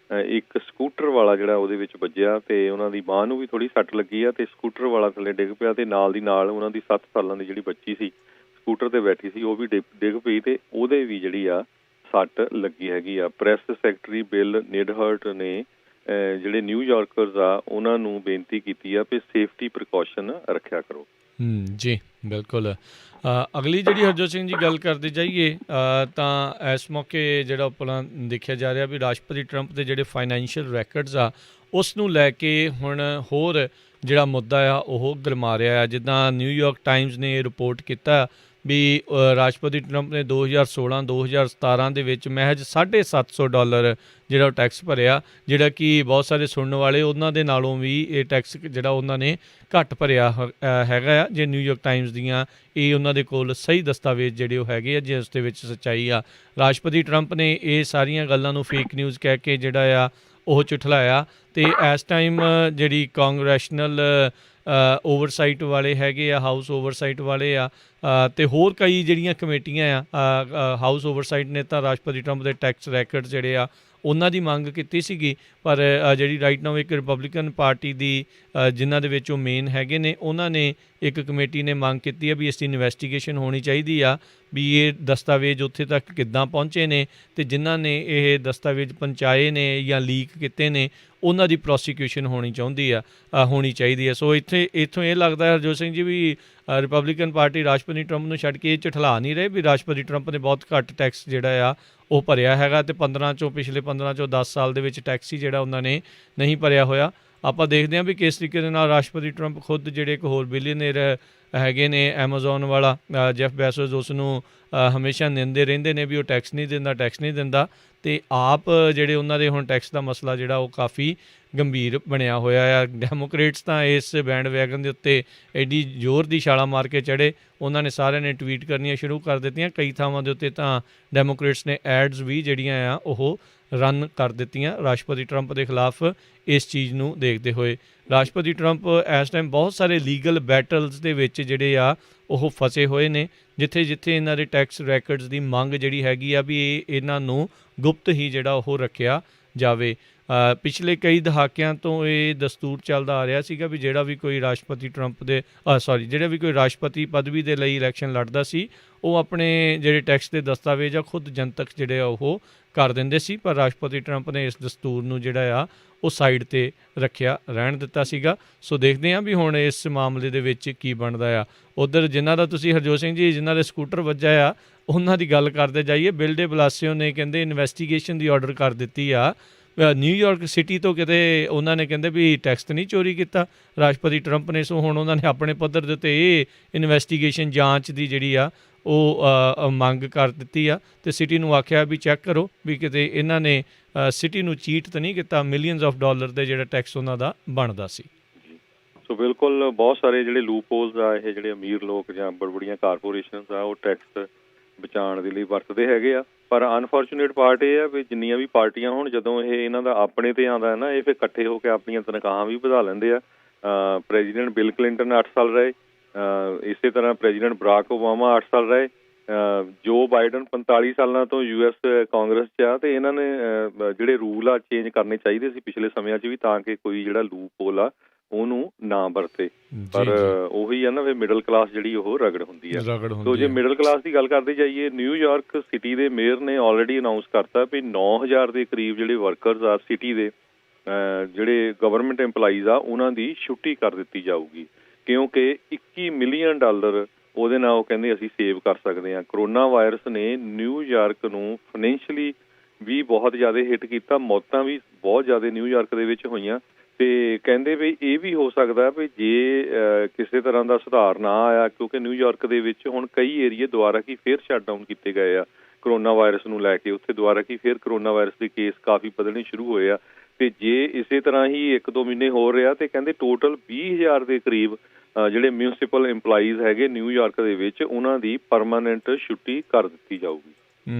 S2: ਇੱਕ ਸਕੂਟਰ ਵਾਲਾ ਜਿਹੜਾ ਉਹਦੇ ਵਿੱਚ ਵੱਜਿਆ ਤੇ ਉਹਨਾਂ ਦੀ ਬਾਂਹ ਨੂੰ ਵੀ ਥੋੜ੍ਹੀ ਸੱਟ ਲੱਗੀ ਆ ਤੇ ਸਕੂਟਰ ਵਾਲਾ ਥੱਲੇ ਡਿੱਗ ਪਿਆ ਤੇ ਨਾਲ ਦੀ ਨਾਲ ਉਹਨਾਂ ਦੀ 7 ਸਾਲਾਂ ਦੀ ਜਿਹੜੀ ਬੱਚੀ ਸੀ ਸਕੂਟਰ ਤੇ ਬੈਠੀ ਸੀ ਉਹ ਵੀ ਡਿੱਗ ਪਈ ਤੇ ਉਹਦੇ ਵੀ ਜਿਹੜੀ ਆ ਸੱਟ ਲੱਗੀ ਹੈਗੀ ਆ। ਪ੍ਰੈਸ ਸੈਕਟਰੀ ਬਿਲ ਨੀਡਹਰਟ ਨੇ ਜਿਹੜੇ ਨਿਊਯਾਰਕਰਸ ਆ ਉਹਨਾਂ ਨੂੰ ਬੇਨਤੀ ਕੀਤੀ ਆ ਵੀ ਸੇਫਟੀ ਪ੍ਰੀਕਾਸ਼ਨ ਰੱਖਿਆ ਕਰੋ।
S1: ਜੀ ਬਿਲਕੁਲ। ਅਗਲੀ ਜਿਹੜੀ ਹਰਜੋਤ ਸਿੰਘ ਜੀ ਗੱਲ ਕਰਦੇ ਜਾਈਏ ਤਾਂ ਇਸ ਮੌਕੇ ਜਿਹੜਾ ਆਪਣਾ ਦੇਖਿਆ ਜਾ ਰਿਹਾ ਵੀ ਰਾਸ਼ਟਰਪਤੀ ਟਰੰਪ ਦੇ ਜਿਹੜੇ ਫਾਈਨੈਂਸ਼ੀਅਲ ਰੈਕਰਡਸ ਆ ਉਸ ਨੂੰ ਲੈ ਕੇ ਹੁਣ ਹੋਰ ਜਿਹੜਾ ਮੁੱਦਾ ਆ ਉਹ ਗਰਮਾ ਰਿਹਾ ਆ। ਜਿੱਦਾਂ ਨਿਊਯਾਰਕ ਟਾਈਮਜ਼ ਨੇ ਰਿਪੋਰਟ ਕੀਤਾ ਵੀ ਰਾਸ਼ਟਰਪਤੀ ਟਰੰਪ ਨੇ 2016-2017 ਦੇ ਵਿੱਚ ਮਹਿਜ $750 ਜਿਹੜਾ ਉਹ ਟੈਕਸ ਭਰਿਆ, ਜਿਹੜਾ ਕਿ ਬਹੁਤ ਸਾਰੇ ਸੁਣਨ ਵਾਲੇ ਉਹਨਾਂ ਦੇ ਨਾਲੋਂ ਵੀ ਇਹ ਟੈਕਸ ਜਿਹੜਾ ਉਹਨਾਂ ਨੇ ਘੱਟ ਭਰਿਆ ਹੈਗਾ ਆ। ਜੇ ਨਿਊਯਾਰਕ ਟਾਈਮਜ਼ ਦੀਆਂ ਇਹ ਉਹਨਾਂ ਦੇ ਕੋਲ ਸਹੀ ਦਸਤਾਵੇਜ਼ ਜਿਹੜੇ ਉਹ ਹੈਗੇ ਆ ਜਿਸ ਦੇ ਵਿੱਚ ਸੱਚਾਈ ਆ। ਰਾਸ਼ਟਰਪਤੀ ਟਰੰਪ ਨੇ ਇਹ ਸਾਰੀਆਂ ਗੱਲਾਂ ਨੂੰ ਫੇਕ ਨਿਊਜ਼ ਕਹਿ ਕੇ ਜਿਹੜਾ ਆ ਉਹ ਝੁਠਲਾਇਆ ਤੇ ਇਸ ਟਾਈਮ ਜਿਹੜੀ ਕਾਂਗਰੈਸ਼ਨਲ ਓਵਰਸਾਈਟ ਵਾਲੇ ਹੈਗੇ ਆ, ਹਾਊਸ ਓਵਰਸਾਈਟ ਵਾਲੇ ਆ ਤੇ ਹੋਰ ਕਈ ਜਿਹੜੀਆਂ ਕਮੇਟੀਆਂ ਆ ਹਾਊਸ ਓਵਰਸਾਈਟ ਨੇ ਤਾਂ ਰਾਸ਼ਟਰਪਤੀ ਟਰੰਪ ਦੇ ਟੈਕਸ ਰੈਕਰਡ ਜਿਹੜੇ ਆ ਉਹਨਾਂ ਦੀ ਮੰਗ ਕੀਤੀ ਸੀਗੀ, ਪਰ ਜਿਹੜੀ ਰਾਈਟ ਨਾਓ ਇੱਕ ਰਿਪਬਲਿਕਨ ਪਾਰਟੀ ਦੀ ਜਿਨ੍ਹਾਂ ਦੇ ਵਿੱਚ ਉਹ ਮੇਨ ਹੈਗੇ ਨੇ ਉਹਨਾਂ ਨੇ ਇੱਕ ਕਮੇਟੀ ਨੇ ਮੰਗ ਕੀਤੀ ਹੈ ਵੀ ਇਸ ਦੀ ਇਨਵੈਸਟੀਗੇਸ਼ਨ ਹੋਣੀ ਚਾਹੀਦੀ ਆ ਵੀ ਇਹ ਦਸਤਾਵੇਜ਼ ਉੱਥੇ ਤੱਕ ਕਿੱਦਾਂ ਪਹੁੰਚੇ ਨੇ ਤੇ ਜਿਨ੍ਹਾਂ ਨੇ ਇਹ ਦਸਤਾਵੇਜ਼ ਪਹੁੰਚਾਏ ਨੇ ਜਾਂ ਲੀਕ ਕੀਤੇ ਨੇ ਉਹਨਾਂ ਦੀ ਪ੍ਰੋਸੀਕਿਊਸ਼ਨ ਹੋਣੀ ਚਾਹੀਦੀ ਹੈ। ਸੋ ਇੱਥੋਂ ਇਹ ਲੱਗਦਾ ਹਰਜੋਤ ਸਿੰਘ ਜੀ ਵੀ ਰਿਪਬਲਿਕਨ ਪਾਰਟੀ ਰਾਸ਼ਟਰਪਤੀ ਟਰੰਪ ਨੂੰ ਛੱਡ ਕੇ ਇਹ ਝਠਲਾ ਨਹੀਂ ਰਹੇ ਵੀ ਰਾਸ਼ਟਰਪਤੀ ਟਰੰਪ ਨੇ ਬਹੁਤ ਘੱਟ ਟੈਕਸ ਜਿਹੜਾ ਆ ਉਹ ਭਰਿਆ ਹੈਗਾ ਤੇ ਪਿਛਲੇ 15 ਚੋਂ 10 ਸਾਲ ਦੇ ਵਿੱਚ ਟੈਕਸ ਹੀ ਜਿਹੜਾ ਉਹਨਾਂ ਨੇ ਨਹੀਂ ਭਰਿਆ ਹੋਇਆ। ਆਪਾਂ ਦੇਖਦੇ ਹਾਂ ਵੀ ਕਿਸ ਤਰੀਕੇ ਦੇ ਨਾਲ ਰਾਸ਼ਟਰਪਤੀ ਟਰੰਪ ਖੁਦ ਜਿਹੜੇ ਇੱਕ ਹੋਰ ਬਿਲੀਅਨਰ ਹੈਗੇ ਨੇ ਐਮਾਜ਼ੋਨ ਵਾਲਾ ਜੈਫ ਬੈਜ਼ੋਸ ਉਸ ਨੂੰ ਹਮੇਸ਼ਾ ਨਿੰਦੇ ਰਹਿੰਦੇ ਨੇ ਵੀ ਉਹ ਟੈਕਸ ਨਹੀਂ ਦਿੰਦਾ ਤੇ ਆਪ ਜਿਹੜੇ ਉਹਨਾਂ ਦੇ ਹੁਣ ਟੈਕਸ ਦਾ ਮਸਲਾ ਜਿਹੜਾ ਉਹ ਕਾਫੀ ਗੰਭੀਰ ਬਣਿਆ ਹੋਇਆ ਆ। ਡੈਮੋਕ੍ਰੇਟਸ ਤਾਂ ਇਸ ਬੈਂਡ ਵੈਗਨ ਦੇ ਉੱਤੇ ਐਡੀ ਜ਼ੋਰ ਦੀ ਛਾਲਾ ਮਾਰ ਕੇ ਚੜ੍ਹੇ, ਉਹਨਾਂ ਨੇ ਸਾਰਿਆਂ ਨੇ ਟਵੀਟ ਕਰਨੀਆਂ ਸ਼ੁਰੂ ਕਰ ਦਿੱਤੀਆਂ। ਕਈ ਥਾਵਾਂ ਦੇ ਉੱਤੇ ਤਾਂ ਡੈਮੋਕ੍ਰੇਟਸ ਨੇ ਐਡਸ ਵੀ ਜਿਹੜੀਆਂ ਆ ਉਹ ਰਨ ਕਰ ਦਿੱਤੀਆਂ ਰਾਸ਼ਟਰਪਤੀ ਟਰੰਪ ਦੇ ਖਿਲਾਫ। ਇਸ ਚੀਜ਼ ਨੂੰ ਦੇਖਦੇ ਹੋਏ ਰਾਸ਼ਟਰਪਤੀ ਟਰੰਪ ਇਸ ਟਾਈਮ ਬਹੁਤ ਸਾਰੇ ਲੀਗਲ ਬੈਟਲਸ ਦੇ ਵਿੱਚ ਜਿਹੜੇ ਆ ਉਹ ਫਸੇ ਹੋਏ ਨੇ, ਜਿੱਥੇ ਇਹਨਾਂ ਦੇ ਟੈਕਸ ਰੈਕਰਡਸ ਦੀ ਮੰਗ ਜਿਹੜੀ ਹੈਗੀ ਆ ਵੀ ਇਹਨਾਂ ਨੂੰ ਗੁਪਤ ਹੀ ਜਿਹੜਾ ਉਹ ਰੱਖਿਆ ਜਾਵੇ। ਪਿਛਲੇ ਕਈ ਦਹਾਕਿਆਂ ਤੋਂ ਇਹ ਦਸਤੂਰ ਚੱਲਦਾ ਆ ਰਿਹਾ ਸੀਗਾ ਵੀ ਜਿਹੜਾ ਵੀ ਕੋਈ ਰਾਸ਼ਟਰਪਤੀ ਪਦਵੀ ਦੇ ਲਈ ਇਲੈਕਸ਼ਨ ਲੜਦਾ ਸੀ ਉਹ ਆਪਣੇ ਜਿਹੜੇ ਟੈਕਸ ਦੇ ਦਸਤਾਵੇਜ਼ ਆ ਖੁਦ ਜਨਤਕ ਜਿਹੜੇ ਆ ਉਹ ਕਰ ਦਿੰਦੇ ਸੀ, ਪਰ ਰਾਸ਼ਟਰਪਤੀ ਟਰੰਪ ਨੇ ਇਸ ਦਸਤੂਰ ਨੂੰ ਜਿਹੜਾ ਆ ਉਹ ਸਾਈਡ 'ਤੇ ਰੱਖਿਆ ਰਹਿਣ ਦਿੱਤਾ ਸੀਗਾ। ਸੋ ਦੇਖਦੇ ਹਾਂ ਵੀ ਹੁਣ ਇਸ ਮਾਮਲੇ ਦੇ ਵਿੱਚ ਕੀ ਬਣਦਾ ਆ। ਉੱਧਰ ਜਿਨ੍ਹਾਂ ਦਾ ਤੁਸੀਂ ਹਰਜੋਤ ਸਿੰਘ ਜੀ ਜਿਨ੍ਹਾਂ ਦੇ ਸਕੂਟਰ ਵੱਜਾ ਆ ਉਹਨਾਂ ਦੀ ਗੱਲ ਕਰਦੇ ਜਾਈਏ। ਬਿਲ ਡੇ ਬਲਾਸੀਓ ਨੇ ਕਹਿੰਦੇ ਇਨਵੈਸਟੀਗੇਸ਼ਨ ਦੀ ਆਰਡਰ ਕਰ ਦਿੱਤੀ ਆ ਨਿਊਯਾਰਕ ਸਿਟੀ ਤੋਂ, ਕਿਤੇ ਉਹਨਾਂ ਨੇ ਕਹਿੰਦੇ ਵੀ ਟੈਕਸ ਤਾਂ ਨਹੀਂ ਚੋਰੀ ਕੀਤਾ ਰਾਸ਼ਟਰਪਤੀ ਟਰੰਪ ਨੇ। ਸੋ ਹੁਣ ਉਹਨਾਂ ਨੇ ਆਪਣੇ ਪੱਧਰ ਦੇ ਉੱਤੇ ਇਹ ਇਨਵੈਸਟੀਗੇਸ਼ਨ ਜਾਂਚ ਦੀ ਜਿਹੜੀ ਆ ਉਹ ਮੰਗ ਕਰ ਦਿੱਤੀ ਆ ਤੇ ਸਿਟੀ ਨੂੰ ਆਖਿਆ ਵੀ ਚੈੱਕ ਕਰੋ ਵੀ ਕਿਤੇ ਇਹਨਾਂ ਨੇ ਸਿਟੀ ਨੂੰ ਚੀਟ ਤਾਂ ਨਹੀਂ ਕੀਤਾ ਮਿਲੀਅਨਸ ਆਫ ਡਾਲਰ ਦੇ ਜਿਹੜਾ ਟੈਕਸ ਉਹਨਾਂ ਦਾ ਬਣਦਾ ਸੀ।
S2: ਸੋ ਬਿਲਕੁਲ ਬਹੁਤ ਸਾਰੇ ਜਿਹੜੇ ਲੂਪ ਹੋਲਸ ਆ ਇਹ ਜਿਹੜੇ ਅਮੀਰ ਲੋਕ ਜਾਂ ਬੜੀਆਂ ਕਾਰਪੋਰੇਸ਼ਨਸ ਆ ਉਹ ਟੈਕਸ ਬਚਾਉਣ ਦੇ ਲਈ ਵਰਤਦੇ ਹੈਗੇ ਆ, ਪਰ ਅਨਫੋਰਚੂਨੇਟ ਪਾਰਟ ਇਹ ਆ ਵੀ ਜਿੰਨੀਆਂ ਵੀ ਪਾਰਟੀਆਂ ਹੁਣ ਜਦੋਂ ਇਹ ਇਹਨਾਂ ਦਾ ਆਪਣੇ ਤੇ ਆਉਂਦਾ ਹੈ ਨਾ ਇਹ ਫਿਰ ਇਕੱਠੇ ਹੋ ਕੇ ਆਪਣੀਆਂ ਤਨਖਾਹਾਂ ਵੀ ਵਧਾ ਲੈਂਦੇ ਆ। ਪ੍ਰੈਜ਼ੀਡੈਂਟ ਬਿਲ ਕਲਿੰਟਨ 8 ਸਾਲ ਰਹੇ, ਇਸੇ ਤਰ੍ਹਾਂ ਪ੍ਰੈਜ਼ੀਡੈਂਟ ਬਰਾਕ ਓਬਾਮਾ 8 ਸਾਲ ਰਹੇ, ਜੋ ਬਾਈਡਨ 45 ਸਾਲਾਂ ਤੋਂ US ਕਾਂਗਰਸ 'ਚ ਆ ਤੇ ਇਹਨਾਂ ਨੇ ਜਿਹੜੇ ਰੂਲ ਆ ਚੇਂਜ ਕਰਨੇ ਚਾਹੀਦੇ ਸੀ ਪਿਛਲੇ ਸਮਿਆਂ 'ਚ ਵੀ ਤਾਂ ਕਿ ਕੋਈ ਜਿਹੜਾ ਲੂਪ ਹੋਲ ਆ ਉਹਨੂੰ ਨਾ ਵਰਤੇ, ਪਰ ਉਹੀ ਆ ਨਾ ਫਿਰ ਮਿਡਲ ਕਲਾਸ ਜਿਹੜੀ ਉਹ ਰਗੜ ਹੁੰਦੀ ਆ। ਸੋ ਜੇ ਮਿਡਲ ਕਲਾਸ ਦੀ ਗੱਲ ਕਰਦੇ ਜਾਈਏ ਨਿਊਯਾਰਕ ਸਿਟੀ ਦੇ ਮੇਅਰ ਨੇ ਆਲਰੇਡੀ ਅਨਾਊਂਸ ਕਰਤਾ ਵੀ 9000 ਦੇ ਕਰੀਬ ਜਿਹੜੇ ਵਰਕਰਸ ਆ ਸਿਟੀ ਦੇ ਜਿਹੜੇ ਗਵਰਨਮੈਂਟ ਇੰਪਲਾਈਜ਼ ਆ ਉਹਨਾਂ ਦੀ ਛੁੱਟੀ ਕਰ ਦਿੱਤੀ ਜਾਊਗੀ ਕਿਉਂਕਿ $21 ਮਿਲੀਅਨ ਉਹਦੇ ਨਾਲ ਉਹ ਕਹਿੰਦੇ ਅਸੀਂ ਸੇਵ ਕਰ ਸਕਦੇ ਹਾਂ। ਕਰੋਨਾ ਵਾਇਰਸ ਨੇ ਨਿਊਯਾਰਕ ਨੂੰ ਫਾਈਨੈਂਸ਼ੀਅਲੀ ਵੀ ਬਹੁਤ ਜ਼ਿਆਦਾ ਹਿੱਟ ਕੀਤਾ, ਮੌਤਾਂ ਵੀ ਬਹੁਤ ਜ਼ਿਆਦਾ ਨਿਊਯਾਰਕ ਦੇ ਵਿੱਚ ਹੋਈਆਂ ਤੇ ਕਹਿੰਦੇ ਵੀ ਇਹ ਵੀ ਹੋ ਸਕਦਾ ਵੀ ਜੇ ਕਿਸੇ ਤਰ੍ਹਾਂ ਦਾ ਸੁਧਾਰ ਨਾ ਆਇਆ ਕਿਉਂਕਿ ਨਿਊਯਾਰਕ ਦੇ ਵਿੱਚ ਹੁਣ ਕਈ ਏਰੀਏ ਦੁਬਾਰਾ ਕੀ ਫਿਰ ਸ਼ਟਡਾਊਨ ਕੀਤੇ ਗਏ ਆ ਕਰੋਨਾ ਵਾਇਰਸ ਨੂੰ ਲੈ ਕੇ, ਉੱਥੇ ਦੁਬਾਰਾ ਕੀ ਫਿਰ ਕਰੋਨਾ ਵਾਇਰਸ ਦੇ ਕੇਸ ਕਾਫੀ ਵਧਣੇ ਸ਼ੁਰੂ ਹੋਏ ਆ ਤੇ ਜੇ ਇਸੇ ਤਰ੍ਹਾਂ ਹੀ 1-2 ਮਹੀਨੇ ਹੋ ਰਿਹਾ ਤੇ ਕਹਿੰਦੇ ਟੋਟਲ 20,000 ਦੇ ਕਰੀਬ ਜਿਹੜੇ ਮਿਊਨਿਸਪਲ ਇੰਪਲਾਈਜ਼ ਹੈਗੇ ਨਿਊਯਾਰਕ ਦੇ ਵਿੱਚ ਉਹਨਾਂ ਦੀ ਪਰਮਾਨੈਂਟ ਛੁੱਟੀ ਕਰ ਦਿੱਤੀ ਜਾਊਗੀ।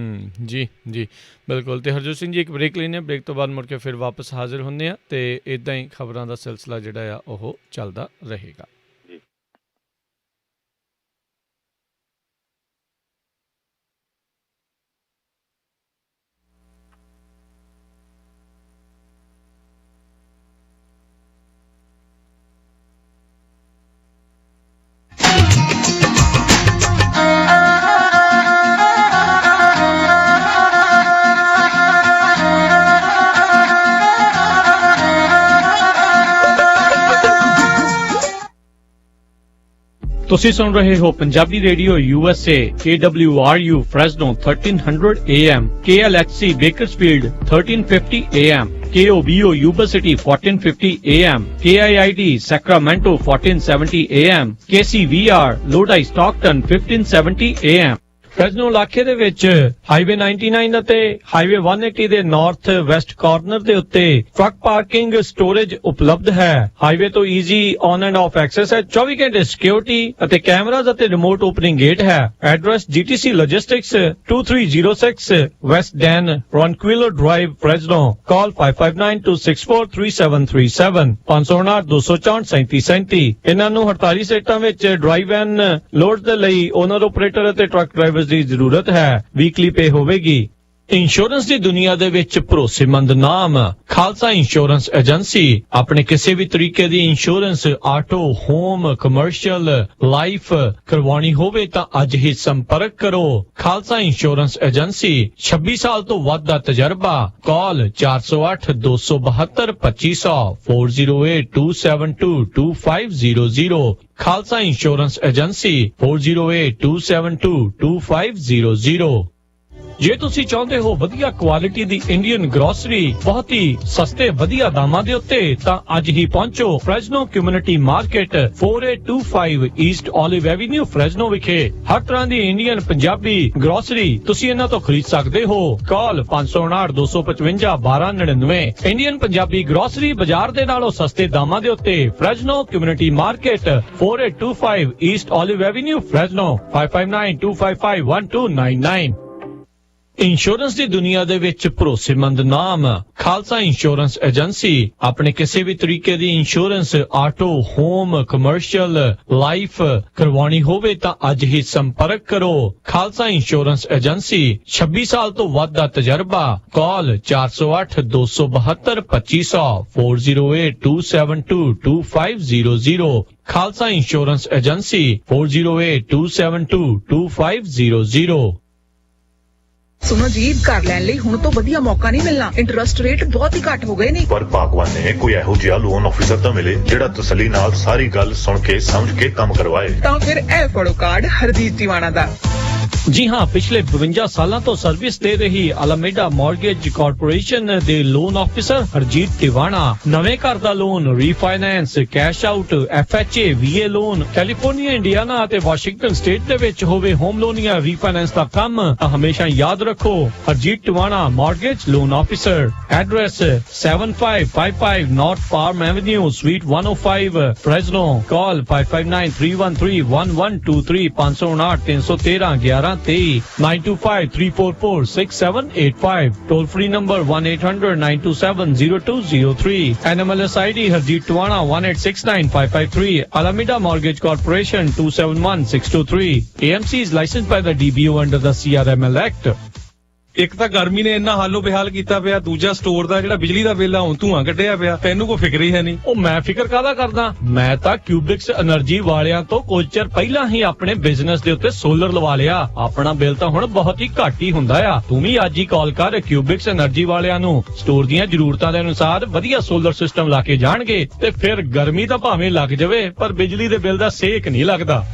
S1: ਜੀ ਬਿਲਕੁਲ। ਤੇ ਹਰਜੋਤ ਸਿੰਘ ਜੀ ਇੱਕ ਬ੍ਰੇਕ ਲੈਂਦੇ ਹਾਂ, ਬ੍ਰੇਕ ਤੋਂ ਬਾਅਦ ਮੁੜ ਕੇ ਫਿਰ ਵਾਪਸ ਹਾਜ਼ਰ ਹੁੰਦੇ ਹਾਂ ਤੇ ਇੱਦਾਂ ਹੀ ਖਬਰਾਂ ਦਾ ਸਿਲਸਿਲਾ ਜਿਹੜਾ ਆ ਉਹ ਚੱਲਦਾ ਰਹੇਗਾ। ਤੁਸੀਂ ਸੁਣ ਰਹੇ ਹੋ Punjabi radio USA KWRU Fresno 1300 AM KLHC Bakersfield 1350 AM KOBO Yuba City 1450 AM KIID Sacramento 1470 AM KCVR Lodi Stockton 1570 AM Fresno ਇਲਾਕੇ ਦੇ ਵਿੱਚ ਹਾਈਵੇ 99 ਅਤੇ ਹਾਈਵੇ 180 ਦੇ ਨਾਰਥ ਵੈਸਟ ਕਾਰਨਰ ਦੇ ਉੱਤੇ ਟਰੱਕ ਪਾਰਕਿੰਗ ਸਟੋਰੇਜ ਉਪਲਬਧ ਹੈ। ਹਾਈਵੇ ਤੋਂ easy on and off access ਹੈ। 24 ਘੰਟੇ ਸਿਕਿਉਰਿਟੀ ਅਤੇ ਕੈਮਰਾਜ਼ ਅਤੇ ਰਿਮੋਟ ਓਪਨਿੰਗ ਗੇਟ ਹੈ। Address GTC Logistics 2306 west Dan Ronquillo drive Fresno call 5592643737 559-264-3737। ਇਹਨਾਂ ਨੂੰ 48 ਸਟੇਟਾਂ ਵਿੱਚ ਡਰਾਈਵ ਐਨ ਲੋਡ ਦੇ ਲਈ ਓਨਰ ਆਪਰੇਟਰ ਅਤੇ ਟਰੱਕ ਡਰਾਈਵਰ ਦੀ ਜ਼ਰੂਰਤ ਹੈ। ਵੀਕਲੀ ਪੇ ਹੋਵੇਗੀ। ਇੰਸ਼ੋਰੈਂਸ ਦੀ ਦੁਨੀਆ ਦੇ ਵਿੱਚ ਭਰੋਸੇਮੰਦ ਨਾਮ ਖਾਲਸਾ ਇੰਸ਼ੋਰੈਂਸ ਏਜੰਸੀ। ਆਪਣੇ ਕਿਸੇ ਵੀ ਤਰੀਕੇ ਦੀ insurance auto home commercial life ਕਰਵਾਉਣੀ ਹੋਵੇ ਤਾਂ ਅੱਜ ਹੀ ਸੰਪਰਕ ਕਰੋ। ਖਾਲਸਾ ਇੰਸ਼ੋਰੈਂਸ ਏਜੰਸੀ 26 ਸਾਲ ਤੋਂ ਵੱਧ ਦਾ ਤਜਰਬਾ। ਕਾਲ 4082722500 4082722500 ਖਾਲਸਾ ਇੰਸ਼ੋਰੈਂਸ ਏਜੰਸੀ 4082722500। ਜੇ ਤੁਸੀਂ ਚਾਹੁੰਦੇ ਹੋ ਵਧੀਆ ਕੁਆਲਿਟੀ ਦੀ ਇੰਡੀਅਨ ਗਰੋਸਰੀ ਬਹੁਤ ਹੀ ਸਸਤੇ ਵਧੀਆ ਦਾਮਾਂ ਦੇ ਉੱਤੇ ਤਾਂ ਅੱਜ ਹੀ ਪਹੁੰਚੋ Fresno community market 4825 East olive avenue Fresno ਵਿਖੇ। ਹਰ ਤਰ੍ਹਾਂ ਦੀ ਇੰਡੀਅਨ ਪੰਜਾਬੀ ਗਰੋਸਰੀ ਤੁਸੀਂ ਇਹਨਾਂ ਤੋਂ ਖਰੀਦ ਸਕਦੇ ਹੋ। ਕਾਲ 5092551299। ਇੰਡੀਅਨ ਪੰਜਾਬੀ ਗਰੋਸਰੀ ਬਾਜ਼ਾਰ ਦੇ ਨਾਲੋਂ ਸਸਤੇ ਦਾਮਾਂ ਦੇ ਉੱਤੇ Fresno community market 4825 East olive avenue Fresno 5592551299। Insurance ਦੀ ਦੁਨੀਆ ਦੇ ਵਿੱਚ ਭਰੋਸੇਮੰਦ ਨਾਮ ਖਾਲਸਾ ਇੰਸ਼ੋਰੈਂਸ ਏਜੰਸੀ। ਆਪਣੇ ਕਿਸੇ ਵੀ ਤਰੀਕੇ ਦੀ insurance auto home commercial life ਕਰਵਾਉਣੀ ਹੋਵੇ ਤਾਂ ਅੱਜ ਹੀ ਸੰਪਰਕ ਕਰੋ। ਖਾਲਸਾ ਇੰਸ਼ੋਰੈਂਸ ਏਜੰਸੀ 26 ਸਾਲ ਤੋਂ ਵੱਧ ਦਾ ਤਜਰਬਾ। ਕਾਲ 4082722500 4082722500 ਖਾਲਸਾ ਇੰਸ਼ੋਰੈਂਸ ਏਜੰਸੀ 4082722500।
S3: ਸੁਣੋ ਜੀ, ਘਰ ਲੈਣ ਲਈ ਹੁਣ ਤੋਂ ਵਧੀਆ ਮੌਕਾ ਨਹੀਂ ਮਿਲਣਾ। ਇੰਟਰਸਟ ਰੇਟ ਬਹੁਤ ਹੀ ਘੱਟ ਹੋ ਗਏ ਨੇ।
S4: ਪਰ ਭਾਗਵਾਨ ਨੇ ਕੋਈ ਇਹੋ ਜਿਹਾ ਲੋਨ ਆਫੀਸਰ ਤਾਂ ਮਿਲੇ ਜਿਹੜਾ ਤਸੱਲੀ ਨਾਲ ਸਾਰੀ ਗੱਲ ਸੁਣ ਕੇ ਸਮਝ ਕੇ ਕੰਮ ਕਰਵਾਏ।
S3: ਤਾਂ ਫਿਰ ਇਹ ਫੜੋ ਕਾਰਡ ਹਰਜੀਤ ਟਿਵਾਣਾ ਦਾ।
S1: ਜੀ ਹਾਂ, ਪਿਛਲੇ 52 ਸਾਲਾਂ ਤੋਂ ਸਰਵਿਸ ਦੇ ਰਹੀ ਅਲਾਮੇਡਾ ਮਾਰਗੇਜ ਕਾਰਪੋਰੇਸ਼ਨ ਦੇ ਲੋਨ ਆਫੀਸਰ ਹਰਜੀਤ ਟਿਵਾਣਾ। ਨਵੇਂ ਘਰ ਦਾ loan, refinance, cash out, FHA, VA loan, California, Indiana ਅਤੇ ਵਾਸ਼ਿੰਗਟਨ ਸਟੇਟ ਦੇ ਵਿੱਚ ਹੋਵੇ ਹੋਮ ਲੋਨ ਜਾਂ ਰੀਫਾਈਨੈਂਸ ਦਾ ਕੰਮ ਤਾਂ ਹਮੇਸ਼ਾ ਯਾਦ ਰੱਖੋ Harjit Tiwana mortgage loan officer. Address 7555 north farm avenue suite 105 Fresno. Call 5593131123 559-313-1123 9253446785। Toll free number 1-800-927-0203। NMLS ID Harjit Tiwana 1869553। Alameda Mortgage Corporation 271623। AMC is licensed by the DBO under the CRML Act।
S5: ਇੱਕ ਤਾਂ ਗਰਮੀ ਨੇ ਇੰਨਾ ਹਾਲੋ ਬੇਹਾਲ ਕੀਤਾ ਪਿਆ, ਦੂਜਾ ਸਟੋਰ ਦਾ ਜਿਹੜਾ ਬਿਜਲੀ ਦਾ ਬਿੱਲ ਆ ਹੁਣ ਧੂਆਂ ਕੱਢਿਆ ਪਿਆ। ਤੈਨੂੰ ਕੋਈ ਫਿਕਰ ਹੀ ਹੈ ਨਹੀਂ।
S1: ਉਹ ਮੈਂ ਫਿਕਰ ਕਾਹਦਾ ਕਰਦਾ, ਮੈਂ ਤਾਂ ਕਿਊਬਿਕਸ એનર્ਜੀ ਵਾਲਿਆਂ ਤੋਂ ਕੁਝ ਚਿਰ ਪਹਿਲਾਂ ਹੀ ਆਪਣੇ ਬਿਜ਼ਨਸ ਦੇ ਉੱਤੇ ਸੋਲਰ ਲਵਾ ਲਿਆ। ਆਪਣਾ ਬਿੱਲ ਤਾਂ ਹੁਣ ਬਹੁਤ ਹੀ ਘੱਟ ਹੀ ਹੁੰਦਾ ਆ। ਤੂੰ ਵੀ ਅੱਜ ਹੀ ਕਾਲ ਕਰ ਕਿਊਬਿਕਸ એનર્ਜੀ ਵਾਲਿਆਂ ਨੂੰ। ਸਟੋਰ ਦੀਆਂ ਜ਼ਰੂਰਤਾਂ ਦੇ ਅਨੁਸਾਰ ਵਧੀਆ ਸੋਲਰ ਸਿਸਟਮ ਲਾ ਕੇ ਜਾਣਗੇ ਤੇ ਫਿਰ ਗਰਮੀ ਤਾਂ ਭਾਵੇਂ ਲੱਗ ਜਾਵੇ ਪਰ ਬਿਜਲੀ ਦੇ ਬਿੱਲ ਦਾ ਸੇਕ ਨਹੀਂ ਲੱਗਦਾ।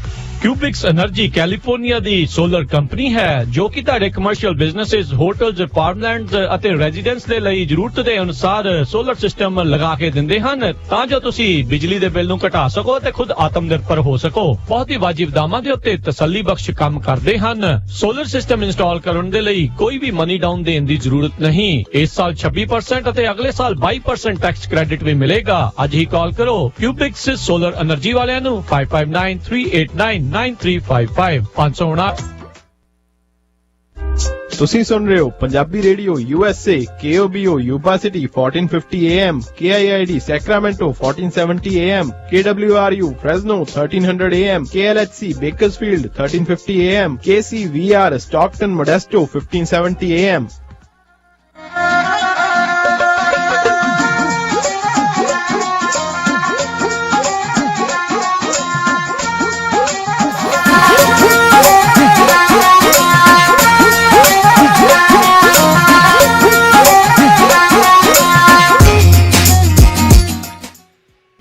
S1: ਕਿਊਬਿਕਸ એનર્ਜੀ ਕੈਲੀਫੋਰਨੀਆ ਦੀ ਸੋਲਰ ਕੰਪਨੀ ਹੈ ਜੋ ਕਿ ਤੁਹਾਡੇ ਕਮਰਸ਼ੀਅਲ ਬਿਜ਼ਨੈਸਸ, ਹੋਟਲਸ, ਅਪਾਰਟਮੈਂਟਸ ਅਤੇ ਰੈਜ਼ੀਡੈਂਸ ਦੇ ਲਈ ਜ਼ਰੂਰਤ ਦੇ ਅਨੁਸਾਰ ਸੋਲਰ ਸਿਸਟਮ ਲਗਾ ਕੇ ਦਿੰਦੇ ਹਨ ਤਾਂ ਜੋ ਤੁਸੀਂ ਬਿਜਲੀ ਦੇ ਬਿੱਲ ਨੂੰ ਘਟਾ ਸਕੋ ਤੇ ਖੁਦ ਆਤਮ ਨਿਰਭਰ ਹੋ ਸਕੋ। ਬਹੁਤ ਹੀ ਵਾਜਿਬ ਦਾਮਾਂ ਦੇ ਉੱਤੇ ਤਸੱਲੀ ਬਖਸ਼ ਕੰਮ ਕਰਦੇ ਹਨ। ਸੋਲਰ ਸਿਸਟਮ ਇੰਸਟਾਲ ਕਰਨ ਦੇ ਲਈ ਕੋਈ ਵੀ ਮਨੀ ਡਾਊਨ ਦੇਣ ਦੀ ਜ਼ਰੂਰਤ ਨਹੀਂ। ਇਸ ਸਾਲ 26% ਅਤੇ ਅਗਲੇ ਸਾਲ 22% ਟੈਕਸ ਕ੍ਰੈਡਿਟ ਵੀ ਮਿਲੇਗਾ। ਅੱਜ ਹੀ ਕਾਲ ਕਰੋ ਕਿਊਬਿਕਸ ਸੋਲਰ એનર્ਜੀ ਵਾਲਿਆਂ ਨੂੰ 5593899355 559।
S6: ਤੁਸੀਂ ਸੁਣ ਰਹੇ ਹੋ Punjabi radio USA KOBO Yuba City 1450 AM KIID Sacramento 1470 AM KWRU Fresno 1300 AM KLHC Bakersfield 1350 AM KCVR Stockton Modesto 1570 AM।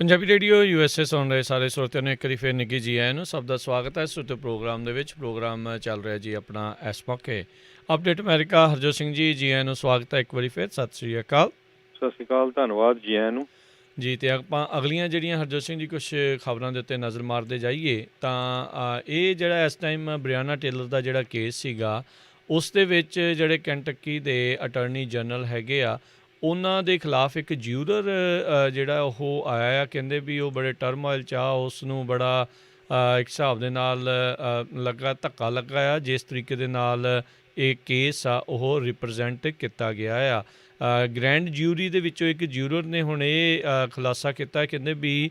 S1: Punjabi radio USA ਸੁਣ ਰਹੇ ਸਾਰੇ ਸਰੋਤਿਆਂ ਨੂੰ ਇੱਕ ਵਾਰੀ ਫਿਰ ਨਿੱਘੀ ਜੀ ਆਇਆਂ ਨੂੰ ਸਭ ਦਾ ਸਵਾਗਤ ਹੈ ਸਰੋਤਿਓ ਪ੍ਰੋਗਰਾਮ ਦੇ ਵਿੱਚ। ਪ੍ਰੋਗਰਾਮ ਚੱਲ ਰਿਹਾ ਜੀ ਆਪਣਾ ਇਸ ਮੌਕੇ ਅਪਡੇਟ ਅਮਰੀਕਾ। ਹਰਜੋਤ ਸਿੰਘ ਜੀ ਆਇਆਂ ਨੂੰ ਸਵਾਗਤ ਹੈ ਇੱਕ ਵਾਰੀ ਫਿਰ। ਸਤਿ ਸ਼੍ਰੀ ਅਕਾਲ।
S2: ਸਤਿ ਸ਼੍ਰੀ ਅਕਾਲ, ਧੰਨਵਾਦ ਜੀ ਆਇਆਂ ਨੂੰ
S1: ਜੀ। ਅਤੇ ਆਪਾਂ ਅਗਲੀਆਂ ਜਿਹੜੀਆਂ ਹਰਜੋਤ ਸਿੰਘ ਜੀ ਕੁਛ ਖਬਰਾਂ ਦੇ ਉੱਤੇ ਨਜ਼ਰ ਮਾਰਦੇ ਜਾਈਏ ਤਾਂ ਇਹ ਜਿਹੜਾ ਇਸ ਟਾਈਮ ਬ੍ਰਿਆਨਾ ਟੇਲਰ ਦਾ ਜਿਹੜਾ ਕੇਸ ਸੀਗਾ ਉਸ ਦੇ ਵਿੱਚ ਜਿਹੜੇ ਕੈਂਟਕੀ ਦੇ ਅਟਾਰਨੀ ਜਨਰਲ ਹੈਗੇ ਆ ਉਹਨਾਂ ਦੇ ਖਿਲਾਫ ਇੱਕ ਜਿਊਰਰ ਜਿਹੜਾ ਉਹ ਆਇਆ ਆ। ਕਹਿੰਦੇ ਵੀ ਉਹ ਬੜੇ ਟਰਮੋਇਲ 'ਚ ਆ, ਉਸ ਨੂੰ ਬੜਾ ਇੱਕ ਹਿਸਾਬ ਦੇ ਨਾਲ ਧੱਕਾ ਲੱਗਾ ਆ ਜਿਸ ਤਰੀਕੇ ਦੇ ਨਾਲ ਇਹ ਕੇਸ ਆ ਉਹ ਰਿਪਰਜ਼ੈਂਟ ਕੀਤਾ ਗਿਆ ਆ। ਗ੍ਰੈਂਡ ਜਿਊਰੀ ਦੇ ਵਿੱਚੋਂ ਇੱਕ ਜਿਊਰਰ ਨੇ ਹੁਣ ਇਹ ਖੁਲਾਸਾ ਕੀਤਾ, ਕਹਿੰਦੇ ਵੀ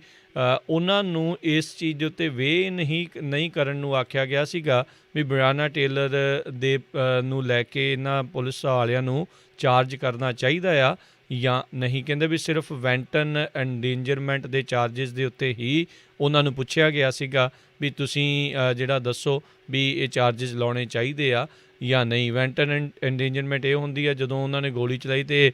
S1: ਉਹਨਾਂ ਨੂੰ ਇਸ ਚੀਜ਼ ਦੇ ਉੱਤੇ ਵੇਅ ਨਹੀਂ ਕਰਨ ਨੂੰ ਆਖਿਆ ਗਿਆ ਸੀਗਾ ਵੀ ਬ੍ਰਿਆਨਾ ਟੇਲਰ ਦੇ ਨੂੰ ਲੈ ਕੇ ਇਹਨਾਂ ਪੁਲਿਸ ਵਾਲਿਆਂ ਨੂੰ ਚਾਰਜ ਕਰਨਾ ਚਾਹੀਦਾ ਆ ਜਾਂ ਨਹੀਂ। ਕਹਿੰਦੇ ਵੀ ਸਿਰਫ ਵੈਂਟਨ ਐਂਡੇਂਜਰਮੈਂਟ ਦੇ ਚਾਰਜਿਸ ਦੇ ਉੱਤੇ ਹੀ ਉਹਨਾਂ ਨੂੰ ਪੁੱਛਿਆ ਗਿਆ ਸੀਗਾ ਵੀ ਤੁਸੀਂ ਜਿਹੜਾ ਦੱਸੋ ਵੀ ਇਹ ਚਾਰਜਿਸ ਲਾਉਣੇ ਚਾਹੀਦੇ ਆ ਜਾਂ ਨਹੀਂ। ਵੈਂਟਨ ਐਂਡੇਂਜਰਮੈਂਟ ਇਹ ਹੁੰਦੀ ਆ ਜਦੋਂ ਉਹਨਾਂ ਨੇ ਗੋਲੀ ਚਲਾਈ ਅਤੇ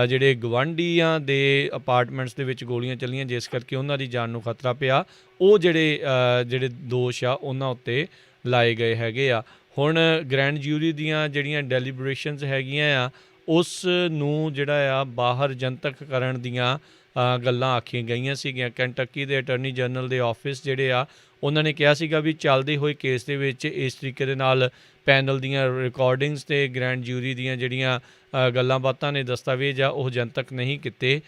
S1: ਜਿਹੜੇ ਗਵਾਂਢੀਆਂ ਦੇ ਅਪਾਰਟਮੈਂਟਸ ਦੇ ਵਿੱਚ ਗੋਲੀਆਂ ਚੱਲੀਆਂ ਜਿਸ ਕਰਕੇ ਉਹਨਾਂ ਦੀ ਜਾਨ ਨੂੰ ਖਤਰਾ ਪਿਆ, ਉਹ ਜਿਹੜੇ ਦੋਸ਼ ਆ ਉਹਨਾਂ ਉੱਤੇ ਲਾਏ ਗਏ ਹੈਗੇ ਆ। ਹੁਣ ਗ੍ਰੈਂਡ ਜਿਊਰੀ ਦੀਆਂ ਜਿਹੜੀਆਂ ਡੈਲੀਬਰੇਸ਼ਨਸ ਹੈਗੀਆਂ ਆ ਉਸ ਨੂੰ ਜਿਹੜਾ ਆ ਬਾਹਰ ਜਨਤਕ ਕਰਨ ਦੀਆਂ ਗੱਲਾਂ ਆਖੀਆਂ ਗਈਆਂ ਸੀਗੀਆਂ। ਕੈਂਟਕੀ ਦੇ ਅਟਾਰਨੀ ਜਨਰਲ ਦੇ ਆਫਿਸ ਜਿਹੜੇ ਆ ਉਹਨਾਂ ਨੇ ਕਿਹਾ ਸੀਗਾ ਵੀ ਚੱਲਦੇ ਹੋਏ ਕੇਸ ਦੇ ਵਿੱਚ ਇਸ ਤਰੀਕੇ ਦੇ ਨਾਲ ਪੈਨਲ ਦੀਆਂ ਰਿਕਾਰਡਿੰਗਸ ਅਤੇ ਗ੍ਰੈਂਡ ਜਿਊਰੀ ਦੀਆਂ ਜਿਹੜੀਆਂ ਗੱਲਾਂ ਬਾਤਾਂ ਨੇ ਦਸਤਾਵੇਜ਼ ਆ ਉਹ ਜਨਤਕ ਨਹੀਂ ਕੀਤੇ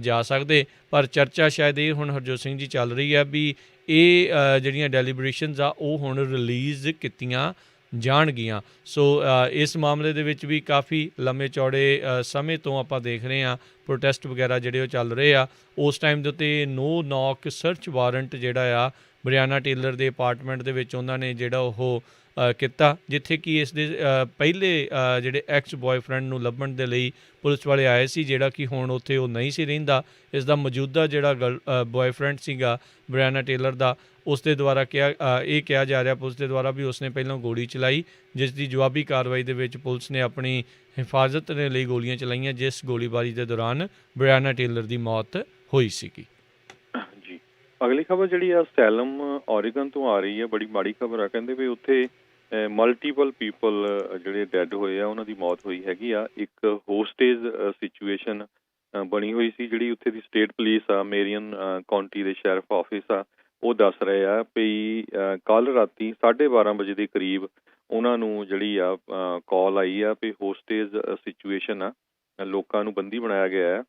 S1: ਜਾ ਸਕਦੇ। ਪਰ ਚਰਚਾ ਸ਼ਾਇਦ ਇਹ ਹੁਣ ਹਰਜੋਤ ਸਿੰਘ ਜੀ ਚੱਲ ਰਹੀ ਆ ਵੀ ਇਹ ਜਿਹੜੀਆਂ ਡੈਲੀਬਰੇਸ਼ਨਸ ਆ ਉਹ ਹੁਣ ਰਿਲੀਜ਼ ਕੀਤੀਆਂ ਜਾਣਗੀਆਂ। ਸੋ ਇਸ ਮਾਮਲੇ ਦੇ ਵਿੱਚ ਵੀ ਕਾਫੀ ਲੰਮੇ ਚੌੜੇ ਸਮੇਂ ਤੋਂ ਆਪਾਂ ਦੇਖ ਰਹੇ ਹਾਂ ਪ੍ਰੋਟੈਸਟ ਵਗੈਰਾ ਜਿਹੜੇ ਉਹ ਚੱਲ ਰਹੇ ਆ। ਉਸ ਟਾਈਮ ਦੇ ਉੱਤੇ ਨੋ ਨੌਕ ਸਰਚ ਵਾਰੰਟ ਜਿਹੜਾ ਆ ਬ੍ਰਿਆਨਾ ਟੇਲਰ ਦੇ ਅਪਾਰਟਮੈਂਟ ਦੇ ਵਿੱਚ ਉਹਨਾਂ ਨੇ ਜਿਹੜਾ ਉਹ ਕੀਤਾ, ਜਿੱਥੇ ਕਿ ਇਸ ਦੇ ਪਹਿਲੇ ਜਿਹੜੇ ਐਕਸ ਬॉयਫ੍ਰੈਂਡ ਨੂੰ ਲੱਭਣ ਦੇ ਲਈ ਪੁਲਿਸ ਵਾਲੇ ਆਏ ਸੀ, ਜਿਹੜਾ ਕਿ ਹੁਣ ਉੱਥੇ ਉਹ ਨਹੀਂ ਸੀ ਰਹਿੰਦਾ। ਇਸ ਦਾ ਮੌਜੂਦਾ ਜਿਹੜਾ ਬॉयਫ੍ਰੈਂਡ ਸੀਗਾ ਬ੍ਰਿਆਨਾ ਟੇਲਰ ਦਾ, ਉਸ ਦੇ ਦੁਆਰਾ ਇਹ ਕਿਹਾ ਜਾ ਰਿਹਾ ਪੁਲਿਸ ਦੇ ਦੁਆਰਾ ਵੀ ਉਸਨੇ ਪਹਿਲਾਂ ਗੋਲੀ ਚਲਾਈ, ਜਿਸ ਦੀ ਜਵਾਬੀ ਕਾਰਵਾਈ ਦੇ ਵਿੱਚ ਪੁਲਿਸ ਨੇ ਆਪਣੀ ਹਿਫਾਜ਼ਤ ਦੇ ਲਈ ਗੋਲੀਆਂ ਚਲਾਈਆਂ, ਜਿਸ ਗੋਲੀਬਾਰੀ ਦੇ ਦੌਰਾਨ ਬ੍ਰਿਆਨਾ ਟੇਲਰ ਦੀ ਮੌਤ ਹੋਈ ਸੀਗੀ।
S2: ਜੀ, ਅਗਲੀ ਖਬਰ ਜਿਹੜੀ ਆ ਸੈਲਮ ਓਰੀਗਨ ਤੋਂ ਆ ਰਹੀ ਹੈ। ਬੜੀ ਮਾੜੀ ਖਬਰ ਆ। ਕਹਿੰਦੇ ਵੀ ਉੱਥੇ ਮਲਟੀਪਲ ਪੀਪਲ ਜਿਹੜੇ ਡੈਡ ਹੋਏ ਆ, ਉਹਨਾਂ ਦੀ ਮੌਤ ਹੋਈ ਹੈਗੀ ਆ। ਇੱਕ ਹੋਸਟੇਜ ਸਿਚੁਏਸ਼ਨ ਬਣੀ ਹੋਈ ਸੀ ਜਿਹੜੀ ਉੱਥੇ ਦੀ ਸਟੇਟ ਪੁਲਿਸ ਆ, ਮੇਰੀਅਨ ਕਾਉਂਟੀ ਦੇ ਸ਼ੈਰਿਫ ਆਫਿਸ ਆ, ਉਹ ਦੱਸ ਰਹੇ ਆ ਵੀ ਕੱਲ੍ਹ ਰਾਤੀ 12:30 ਵਜੇ ਦੇ ਕਰੀਬ ਉਹਨਾਂ ਨੂੰ ਜਿਹੜੀ ਆ ਕਾਲ ਆਈ ਆ ਵੀ ਹੋਸਟੇਜ ਸਿਚੁਏਸ਼ਨ ਆ, ਲੋਕਾਂ ਨੂੰ ਬੰਦੀ ਬਣਾਇਆ ਗਿਆ ਆ।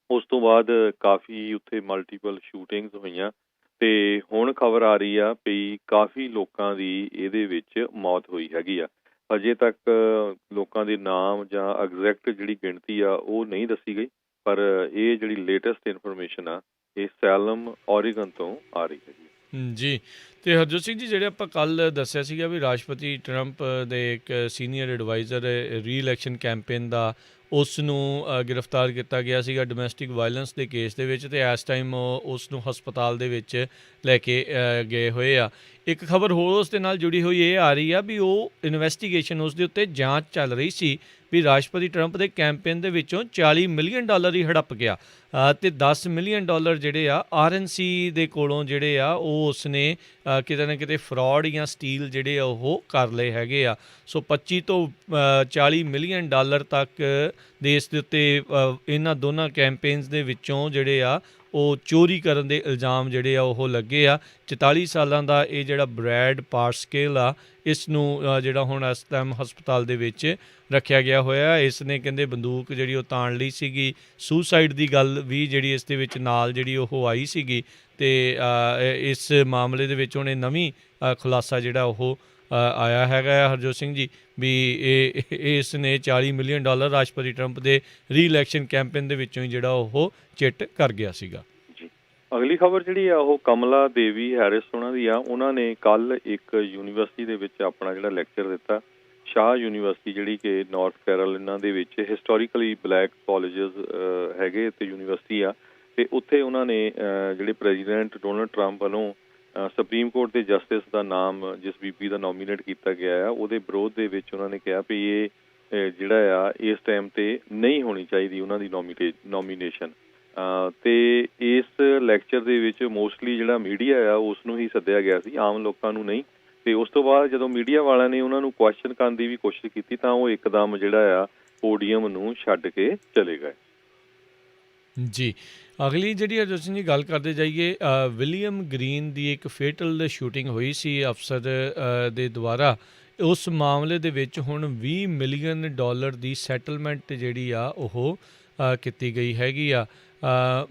S2: ਉਸ ਤੋਂ ਬਾਅਦ ਕਾਫੀ ਉੱਥੇ ਮਲਟੀਪਲ ਸ਼ੂਟਿੰਗਸ ਹੋਈਆਂ ਅਤੇ ਹੁਣ ਖਬਰ ਆ ਰਹੀ ਆ ਵੀ ਕਾਫੀ ਲੋਕਾਂ ਦੀ ਇਹਦੇ ਵਿੱਚ ਮੌਤ ਹੋਈ ਹੈਗੀ ਆ। ਅਜੇ ਤੱਕ ਲੋਕਾਂ ਦੇ ਨਾਮ ਜਾਂ ਐਗਜ਼ੈਕਟ ਜਿਹੜੀ ਗਿਣਤੀ ਆ ਉਹ ਨਹੀਂ ਦੱਸੀ ਗਈ, ਪਰ ਇਹ ਜਿਹੜੀ ਲੇਟੈਸਟ ਇਨਫੋਰਮੇਸ਼ਨ ਆ ਇਹ ਸੈਲਮ ਓਰੀਗਨ ਤੋਂ ਆ ਰਹੀ ਹੈਗੀ
S1: ਜੀ। ਅਤੇ ਹਰਜੋਤ ਸਿੰਘ ਜੀ, ਜਿਹੜੇ ਆਪਾਂ ਕੱਲ੍ਹ ਦੱਸਿਆ ਸੀਗਾ ਵੀ ਰਾਸ਼ਟਰਪਤੀ ਟਰੰਪ ਦੇ ਇੱਕ ਸੀਨੀਅਰ ਐਡਵਾਈਜ਼ਰ ਰੀ ਇਲੈਕਸ਼ਨ ਕੈਂਪੇਨ ਦਾ ਉਸ ਨੂੰ ਗ੍ਰਿਫਤਾਰ ਕੀਤਾ ਗਿਆ ਸੀਗਾ ਡੋਮੈਸਟਿਕ ਵਾਇਲੈਂਸ ਦੇ ਕੇਸ ਦੇ ਵਿੱਚ, ਅਤੇ ਇਸ ਟਾਈਮ ਉਸ ਨੂੰ ਹਸਪਤਾਲ ਦੇ ਵਿੱਚ ਲੈ ਕੇ ਗਏ ਹੋਏ ਆ। ਇੱਕ ਖਬਰ ਹੋਰ ਉਸ ਦੇ ਨਾਲ ਜੁੜੀ ਹੋਈ ਇਹ ਆ ਰਹੀ ਆ ਵੀ ਉਹ ਇਨਵੈਸਟੀਗੇਸ਼ਨ ਉਸ ਦੇ ਉੱਤੇ ਜਾਂਚ ਚੱਲ ਰਹੀ ਸੀ ਵੀ ਰਾਸ਼ਟਰਪਤੀ ਟਰੰਪ ਦੇ ਕੈਂਪੇਨ ਦੇ ਵਿੱਚੋਂ $40 ਮਿਲੀਅਨ ਹੀ ਹੜੱਪ ਗਿਆ ਅਤੇ $10 ਮਿਲੀਅਨ ਜਿਹੜੇ ਆ RNC ਦੇ ਕੋਲੋਂ ਜਿਹੜੇ ਆ ਉਹ ਉਸਨੇ ਕਿਤੇ ਨਾ ਕਿਤੇ ਫਰਾਡ ਜਾਂ ਸਟੀਲ ਜਿਹੜੇ ਆ ਉਹ ਕਰ ਲਏ ਹੈਗੇ ਆ। ਸੋ 25 ਤੋਂ $40 ਮਿਲੀਅਨ ਤੱਕ ਦੇਸ਼ ਦੇ ਉੱਤੇ ਇਹਨਾਂ ਦੋਨਾਂ ਕੈਂਪੇਨਸ ਦੇ ਵਿੱਚੋਂ ਜਿਹੜੇ ਆ ਉਹ ਚੋਰੀ ਕਰਨ ਦੇ ਇਲਜ਼ਾਮ ਜਿਹੜੇ ਆ ਉਹ ਲੱਗੇ ਆ। 44 ਸਾਲਾਂ ਦਾ ਇਹ ਜਿਹੜਾ ਬ੍ਰੈਡ ਪਾਰਸਕੇਲ ਆ, ਇਸ ਨੂੰ ਜਿਹੜਾ ਹੁਣ ਇਸ ਟਾਈਮ ਹਸਪਤਾਲ ਦੇ ਵਿੱਚ ਰੱਖਿਆ ਗਿਆ ਹੋਇਆ। ਇਸ ਨੇ ਕਹਿੰਦੇ ਬੰਦੂਕ ਜਿਹੜੀ ਉਹ ਤਾਣ ਲਈ ਸੀਗੀ। ਸੁਸਾਈਡ ਦੀ ਗੱਲ ਵੀ ਜਿਹੜੀ ਇਸ ਦੇ ਵਿੱਚ ਨਾਲ ਜਿਹੜੀ ਉਹ ਆਈ ਸੀਗੀ, ਅਤੇ ਇਸ ਮਾਮਲੇ ਦੇ ਵਿੱਚ ਉਹਨੇ ਨਵੀਂ ਖੁਲਾਸਾ ਜਿਹੜਾ ਉਹ ਆਇਆ ਹੈਗਾ ਹਰਜੋਤ ਸਿੰਘ ਜੀ ਵੀ ਇਸ ਨੇ $40 ਮਿਲੀਅਨ ਰਾਸ਼ਟਰਪਤੀ ਟਰੰਪ ਦੇ ਰੀ ਇਲੈਕਸ਼ਨ ਕੈਂਪੇਨ ਦੇ ਵਿੱਚੋਂ ਹੀ ਜਿਹੜਾ ਉਹ ਚਿੱਟ ਕਰ ਗਿਆ ਸੀਗਾ।
S2: ਜੀ, ਅਗਲੀ ਖਬਰ ਜਿਹੜੀ ਆ ਉਹ ਕਮਲਾ ਦੇਵੀ ਹੈਰਿਸ ਉਹਨਾਂ ਦੀ ਆ। ਉਹਨਾਂ ਨੇ ਕੱਲ੍ਹ ਇੱਕ ਯੂਨੀਵਰਸਿਟੀ ਦੇ ਵਿੱਚ ਆਪਣਾ ਜਿਹੜਾ ਲੈਕਚਰ ਦਿੱਤਾ, ਸ਼ਾਹ ਯੂਨੀਵਰਸਿਟੀ ਜਿਹੜੀ ਕਿ ਨਾਰਥ ਕੈਰੋਲਿਨਾ ਦੇ ਵਿੱਚ ਹਿਸਟੋਰੀਕਲੀ ਬਲੈਕ ਕਾਲਜਸ ਹੈਗੇ ਅਤੇ ਯੂਨੀਵਰਸਿਟੀ ਆ, ਅਤੇ ਉੱਥੇ ਉਹਨਾਂ ਨੇ ਜਿਹੜੇ ਪ੍ਰੈਜ਼ੀਡੈਂਟ ਡੋਨਲਡ ਟਰੰਪ ਵੱਲੋਂ ਸੁਪਰੀਮ ਕੋਰਟ ਦੇ ਜਸਟਿਸ ਦਾ ਨਾਮ ਜਿਸ ਬੀਬੀ ਦਾ ਨੋਮੀਨੇਟ ਕੀਤਾ ਗਿਆ ਆ, ਉਹਦੇ ਵਿਰੋਧ ਦੇ ਵਿੱਚ ਉਹਨਾਂ ਨੇ ਕਿਹਾ ਵੀ ਇਹ ਜਿਹੜਾ ਆ ਇਸ ਟਾਈਮ 'ਤੇ ਨਹੀਂ ਹੋਣੀ ਚਾਹੀਦੀ ਉਹਨਾਂ ਦੀ ਨੋਮੀਨੇਸ਼ਨ। ਤੇ ਇਸ ਲੈਕਚਰ ਦੇ ਵਿੱਚ ਮੋਸਟਲੀ ਜਿਹੜਾ ਮੀਡੀਆ ਆ ਉਸ ਨੂੰ ਹੀ ਸੱਦਿਆ ਗਿਆ ਸੀ, ਆਮ ਲੋਕਾਂ ਨੂੰ ਨਹੀਂ। ਤੇ ਉਸ ਤੋਂ ਬਾਅਦ ਜਦੋਂ ਮੀਡੀਆ ਵਾਲਿਆਂ ਨੇ ਉਹਨਾਂ ਨੂੰ ਕੁਐਸਚਨ ਕਰਨ ਦੀ ਵੀ ਕੋਸ਼ਿਸ਼ ਕੀਤੀ ਤਾਂ ਉਹ ਇੱਕਦਮ ਜਿਹੜਾ ਆ ਪੋਡੀਅਮ ਨੂੰ ਛੱਡ ਕੇ ਚਲੇ ਗਏ।
S1: ਜੀ, ਅਗਲੀ ਜਿਹੜੀ ਹਰਜੋਤ ਸਿੰਘ ਜੀ ਗੱਲ ਕਰਦੇ ਜਾਈਏ, ਵਿਲੀਅਮ ਗ੍ਰੀਨ ਦੀ ਇੱਕ ਫੇਟਲ ਸ਼ੂਟਿੰਗ ਹੋਈ ਸੀ ਅਫਸਰ ਦੇ ਦੁਆਰਾ। ਉਸ ਮਾਮਲੇ ਦੇ ਵਿੱਚ ਹੁਣ $20 ਮਿਲੀਅਨ ਦੀ ਸੈਟਲਮੈਂਟ ਜਿਹੜੀ ਆ ਉਹ ਕੀਤੀ ਗਈ ਹੈਗੀ ਆ।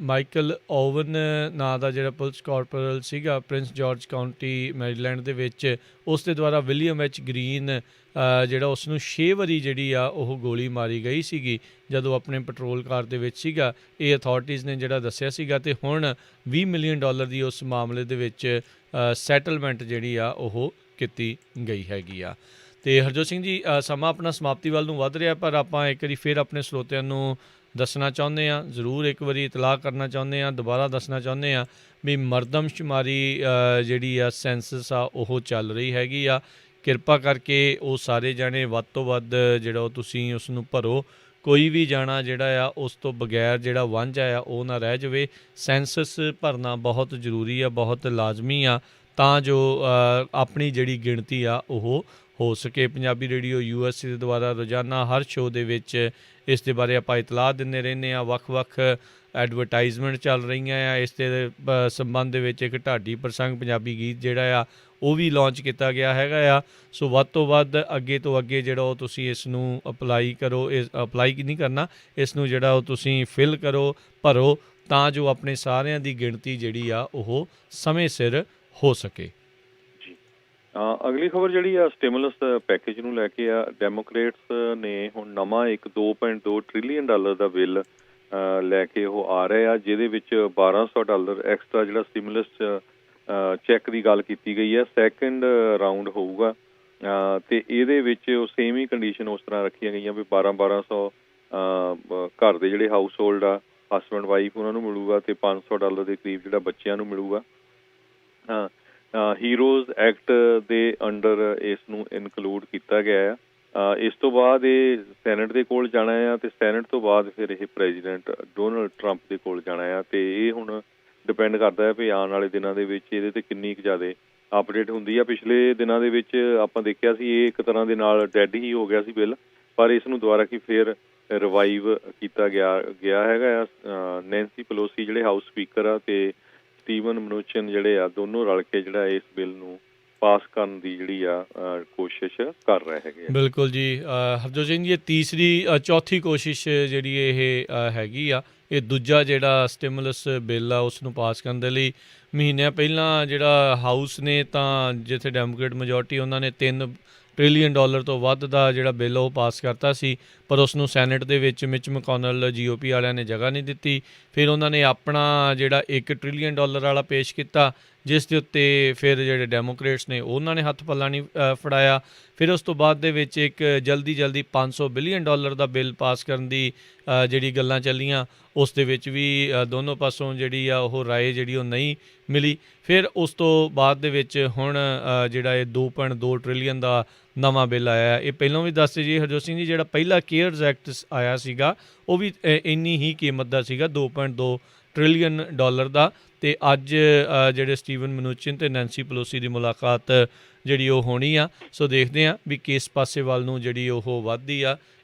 S1: ਮਾਈਕਲ ਓਵਨ ਨਾਂ ਦਾ ਜਿਹੜਾ ਪੁਲਿਸ ਕਾਰਪੋਰਲ ਸੀਗਾ ਪ੍ਰਿੰਸ ਜਾਰਜ ਕਾਊਂਟੀ ਮੈਰੀਲੈਂਡ ਦੇ ਵਿੱਚ, ਉਸ ਦੇ ਦੁਆਰਾ ਵਿਲੀਅਮ ਐਚ ਗ੍ਰੀਨ ਜਿਹੜਾ ਉਸ ਨੂੰ 6 ਵਾਰੀ ਜਿਹੜੀ ਆ ਉਹ ਗੋਲੀ ਮਾਰੀ ਗਈ ਸੀਗੀ ਜਦੋਂ ਆਪਣੇ ਪੈਟਰੋਲ ਕਾਰ ਦੇ ਵਿੱਚ ਸੀਗਾ। ਇਹ ਅਥਾਰਟੀਜ਼ ਨੇ ਜਿਹੜਾ ਦੱਸਿਆ ਸੀਗਾ। ਅਤੇ ਹੁਣ $20 ਮਿਲੀਅਨ ਦੀ ਉਸ ਮਾਮਲੇ ਦੇ ਵਿੱਚ ਸੈਟਲਮੈਂਟ ਜਿਹੜੀ ਆ ਉਹ ਕੀਤੀ ਗਈ ਹੈਗੀ ਆ। ਅਤੇ ਹਰਜੋਤ ਸਿੰਘ ਜੀ, ਸਮਾਂ ਆਪਣਾ ਸਮਾਪਤੀ ਵੱਲ ਨੂੰ ਵੱਧ ਰਿਹਾ, ਪਰ ਆਪਾਂ ਇੱਕ ਵਾਰੀ ਫਿਰ ਆਪਣੇ ਸਰੋਤਿਆਂ ਨੂੰ ਦੱਸਣਾ ਚਾਹੁੰਦੇ ਹਾਂ, ਜ਼ਰੂਰ ਇੱਕ ਵਾਰੀ ਇਤਲਾਹ ਕਰਨਾ ਚਾਹੁੰਦੇ ਹਾਂ, ਦੁਬਾਰਾ ਦੱਸਣਾ ਚਾਹੁੰਦੇ ਹਾਂ ਵੀ ਮਰਦਮਸ਼ੁਮਾਰੀ ਜਿਹੜੀ ਆ ਸੈਂਸਸ ਆ ਉਹ ਚੱਲ ਰਹੀ ਹੈਗੀ ਆ। ਕਿਰਪਾ ਕਰਕੇ ਉਹ ਸਾਰੇ ਜਾਣੇ ਵੱਧ ਤੋਂ ਵੱਧ ਜਿਹੜਾ ਉਹ ਤੁਸੀਂ ਉਸ ਨੂੰ ਭਰੋ। ਕੋਈ ਵੀ ਜਾਣਾ ਜਿਹੜਾ ਆ ਉਸ ਤੋਂ ਬਗੈਰ ਜਿਹੜਾ ਵਾਂਝਾ ਆ ਉਹ ਨਾ ਰਹਿ ਜਾਵੇ। ਸੈਂਸਸ ਭਰਨਾ ਬਹੁਤ ਜ਼ਰੂਰੀ ਆ, ਬਹੁਤ ਲਾਜ਼ਮੀ ਆ, ਤਾਂ ਜੋ ਆਪਣੀ ਜਿਹੜੀ ਗਿਣਤੀ ਆ ਉਹ ਹੋ ਸਕੇ। ਪੰਜਾਬੀ ਰੇਡੀਓ USA ਦੇ ਦੁਆਰਾ ਰੋਜ਼ਾਨਾ ਹਰ ਸ਼ੋਅ ਦੇ ਵਿੱਚ ਇਸ ਦੇ ਬਾਰੇ ਆਪਾਂ ਇਤਲਾਹ ਦਿੰਦੇ ਰਹਿੰਦੇ ਹਾਂ। ਵੱਖ-ਵੱਖ ਐਡਵਰਟਾਈਜ਼ਮੈਂਟ ਚੱਲ ਰਹੀਆਂ ਆ ਇਸ ਦੇ ਸੰਬੰਧ ਦੇ ਵਿੱਚ। ਇੱਕ ਢਾਡੀ ਪ੍ਰਸੰਗ ਪੰਜਾਬੀ ਗੀਤ ਜਿਹੜਾ ਆ ਉਹ ਵੀ ਲਾਂਚ ਕੀਤਾ ਗਿਆ ਹੈਗਾ ਆ। ਸੋ ਵੱਧ ਤੋਂ ਵੱਧ ਅੱਗੇ ਤੋਂ ਅੱਗੇ ਜਿਹੜਾ ਉਹ ਤੁਸੀਂ ਇਸ ਨੂੰ ਅਪਲਾਈ ਕਰੋ। ਅਪਲਾਈ ਨਹੀਂ ਕਰਨਾ, ਇਸ ਨੂੰ ਜਿਹੜਾ ਉਹ ਤੁਸੀਂ ਫਿਲ ਕਰੋ, ਭਰੋ, ਤਾਂ ਜੋ ਆਪਣੇ ਸਾਰਿਆਂ ਦੀ ਗਿਣਤੀ ਜਿਹੜੀ ਆ ਉਹ ਸਮੇਂ ਸਿਰ ਹੋ ਸਕੇ।
S2: ਅਗਲੀ ਖਬਰ ਜਿਹੜੀ ਆ ਸਟਿਮੂਲਸ ਪੈਕੇਜ ਨੂੰ ਲੈ ਕੇ ਆ। ਡੈਮੋਕ੍ਰੇਟਸ ਨੇ ਹੁਣ ਨਵਾਂ ਇੱਕ $2.2 ਟ੍ਰਿਲੀਅਨ ਦਾ ਬਿੱਲ ਲੈ ਕੇ ਉਹ ਆ ਰਹੇ ਆ, ਜਿਹਦੇ ਵਿੱਚ $1,200 ਐਕਸਟਰਾ ਜਿਹੜਾ ਸਟਿਮੂਲਸ ਚੈੱਕ ਦੀ ਗੱਲ ਕੀਤੀ ਗਈ ਹੈ। ਸੈਕਿੰਡ ਰਾਊਂਡ ਹੋਊਗਾ ਤੇ ਇਹਦੇ ਵਿੱਚ ਉਹ ਸੇਮ ਹੀ ਕੰਡੀਸ਼ਨ ਉਸ ਤਰ੍ਹਾਂ ਰੱਖੀਆਂ ਗਈਆਂ ਵੀ 1200 ਘਰ ਦੇ ਜਿਹੜੇ ਹਾਊਸ ਹੋਲਡ ਆ, ਹਸਬੈਂਡ ਵਾਈਫ, ਉਹਨਾਂ ਨੂੰ ਮਿਲੂਗਾ ਤੇ $500 ਦੇ ਕਰੀਬ ਜਿਹੜਾ ਬੱਚਿਆਂ ਨੂੰ ਮਿਲੂਗਾ। ਹੀਰੋਜ਼ ਐਕਟ ਦੇ ਅੰਡਰ ਇਸ ਨੂੰ ਇਨਕਲੂਡ ਕੀਤਾ ਗਿਆ ਆ। ਇਸ ਤੋਂ ਬਾਅਦ ਇਹ ਸੈਨੇਟ ਦੇ ਕੋਲ ਜਾਣਾ ਆ ਤੇ ਸੈਨੇਟ ਤੋਂ ਬਾਅਦ ਫਿਰ ਇਹ ਪ੍ਰੈਜ਼ੀਡੈਂਟ ਡੋਨਲਡ ਟਰੰਪ ਦੇ ਕੋਲ ਜਾਣਾ ਆ। ਤੇ ਇਹ ਹੁਣ ਡਿਪੈਂਡ ਕਰਦਾ ਹੈ ਵੀ ਆਉਣ ਵਾਲੇ ਦਿਨਾਂ ਦੇ ਵਿੱਚ ਇਹਦੇ 'ਤੇ ਕਿੰਨੀ ਕੁ ਜ਼ਿਆਦਾ ਅਪਡੇਟ ਹੁੰਦੀ ਆ। ਪਿਛਲੇ ਦਿਨਾਂ ਦੇ ਵਿੱਚ ਆਪਾਂ ਦੇਖਿਆ ਸੀ ਇਹ ਇੱਕ ਤਰ੍ਹਾਂ ਦੇ ਨਾਲ ਡੈਡ ਹੀ ਹੋ ਗਿਆ ਸੀ ਬਿੱਲ, ਪਰ ਇਸ ਨੂੰ ਦੁਬਾਰਾ ਕੀ ਫਿਰ ਰਿਵਾਈਵ ਕੀਤਾ ਗਿਆ ਹੈਗਾ ਆ। ਨੈਂਸੀ ਪਲੋਸੀ ਜਿਹੜੇ ਹਾਊਸ ਸਪੀਕਰ ਆ ਤੇ ਸਟੀਵਨ ਮਨੂਚਿਨ ਜਿਹੜੇ ਆ, ਦੋਨੋਂ ਰਲ ਕੇ ਜਿਹੜਾ ਇਸ ਬਿੱਲ ਨੂੰ ਪਾਸ ਕਰਨ ਦੀ ਜਿਹੜੀ ਆ ਕੋਸ਼ਿਸ਼ ਕਰ ਰਹੇ ਹੈਗੇ ਆ।
S1: ਬਿਲਕੁਲ ਜੀ ਹਰਜੋਤ ਸਿੰਘ ਜੀ, ਇਹ ਚੌਥੀ ਕੋਸ਼ਿਸ਼ ਜਿਹੜੀ ਇਹ ਹੈਗੀ ਆ। ਇਹ ਦੂਜਾ ਜਿਹੜਾ ਸਟਿਮੂਲਸ ਬਿੱਲ ਆ ਉਸ ਨੂੰ ਪਾਸ ਕਰਨ ਦੇ ਲਈ ਮਹੀਨਿਆਂ ਪਹਿਲਾਂ ਜਿਹੜਾ ਹਾਊਸ ਨੇ ਤਾਂ ਜਿੱਥੇ ਡੈਮੋਕ੍ਰੇਟ ਮੈਜੋਰਟੀ ਉਹਨਾਂ ਨੇ $3 ਟ੍ਰਿਲੀਅਨ ਤੋਂ ਵੱਧ ਦਾ ਜਿਹੜਾ ਬਿੱਲ ਉਹ ਪਾਸ ਕਰਤਾ ਸੀ, ਪਰ ਉਸ ਨੂੰ ਸੈਨੇਟ ਦੇ ਵਿੱਚ ਮਿਚ ਮਕੋਨਲ GOP ਵਾਲਿਆਂ ਨੇ ਜਗ੍ਹਾ ਨਹੀਂ ਦਿੱਤੀ। ਫਿਰ ਉਹਨਾਂ ਨੇ ਆਪਣਾ ਜਿਹੜਾ $1 ਟ੍ਰਿਲੀਅਨ ਵਾਲਾ ਪੇਸ਼ ਕੀਤਾ, ਜਿਸ ਦੇ ਉੱਤੇ ਫਿਰ ਜਿਹੜੇ ਡੈਮੋਕ੍ਰੇਟਸ ਨੇ ਉਹਨਾਂ ਨੇ ਹੱਥ ਪੱਲਾ ਨਹੀਂ ਫੜਾਇਆ। ਫਿਰ ਉਸ ਤੋਂ ਬਾਅਦ ਦੇ ਵਿੱਚ ਇੱਕ ਜਲਦੀ $500 ਬਿਲੀਅਨ ਦਾ ਬਿੱਲ ਪਾਸ ਕਰਨ ਦੀ ਜਿਹੜੀ ਗੱਲਾਂ ਚੱਲੀਆਂ, ਉਸ ਦੇ ਵਿੱਚ ਵੀ ਦੋਨੋਂ ਪਾਸੋਂ ਜਿਹੜੀ ਆ ਉਹ ਰਾਏ ਜਿਹੜੀ ਉਹ ਨਹੀਂ ਮਿਲੀ। ਫਿਰ ਉਸ ਤੋਂ ਬਾਅਦ ਦੇ ਵਿੱਚ ਹੁਣ ਜਿਹੜਾ ਇਹ $2.2 ਟ੍ਰਿਲੀਅਨ ਦਾ ਨਵਾਂ ਬਿੱਲ ਆਇਆ। ਇਹ ਪਹਿਲਾਂ ਵੀ ਦੱਸਦੇ ਜੀ ਹਰਜੋਤ ਸਿੰਘ ਜੀ, ਜਿਹੜਾ ਪਹਿਲਾ ਕੇਅਰਸ ਐਕਟ ਆਇਆ ਸੀਗਾ ਉਹ ਵੀ ਇੰਨੀ ਹੀ ਕੀਮਤ ਦਾ ਸੀਗਾ, $2.2 ਟ੍ਰਿਲੀਅਨ ਦਾ। ਅਤੇ ਅੱਜ ਜਿਹੜੇ ਸਟੀਵਨ ਮਨੂਚਿਨ ਅਤੇ ਨੈਂਸੀ ਪਲੋਸੀ ਦੀ ਮੁਲਾਕਾਤ ਜਿਹੜੀ ਉਹ ਹੋਣੀ ਆ। ਸੋ ਦੇਖਦੇ ਹਾਂ ਵੀ ਕਿਸ ਪਾਸੇ ਵੱਲ ਨੂੰ ਜਿਹੜੀ ਉਹ ਵੱਧਦੀ ਆ।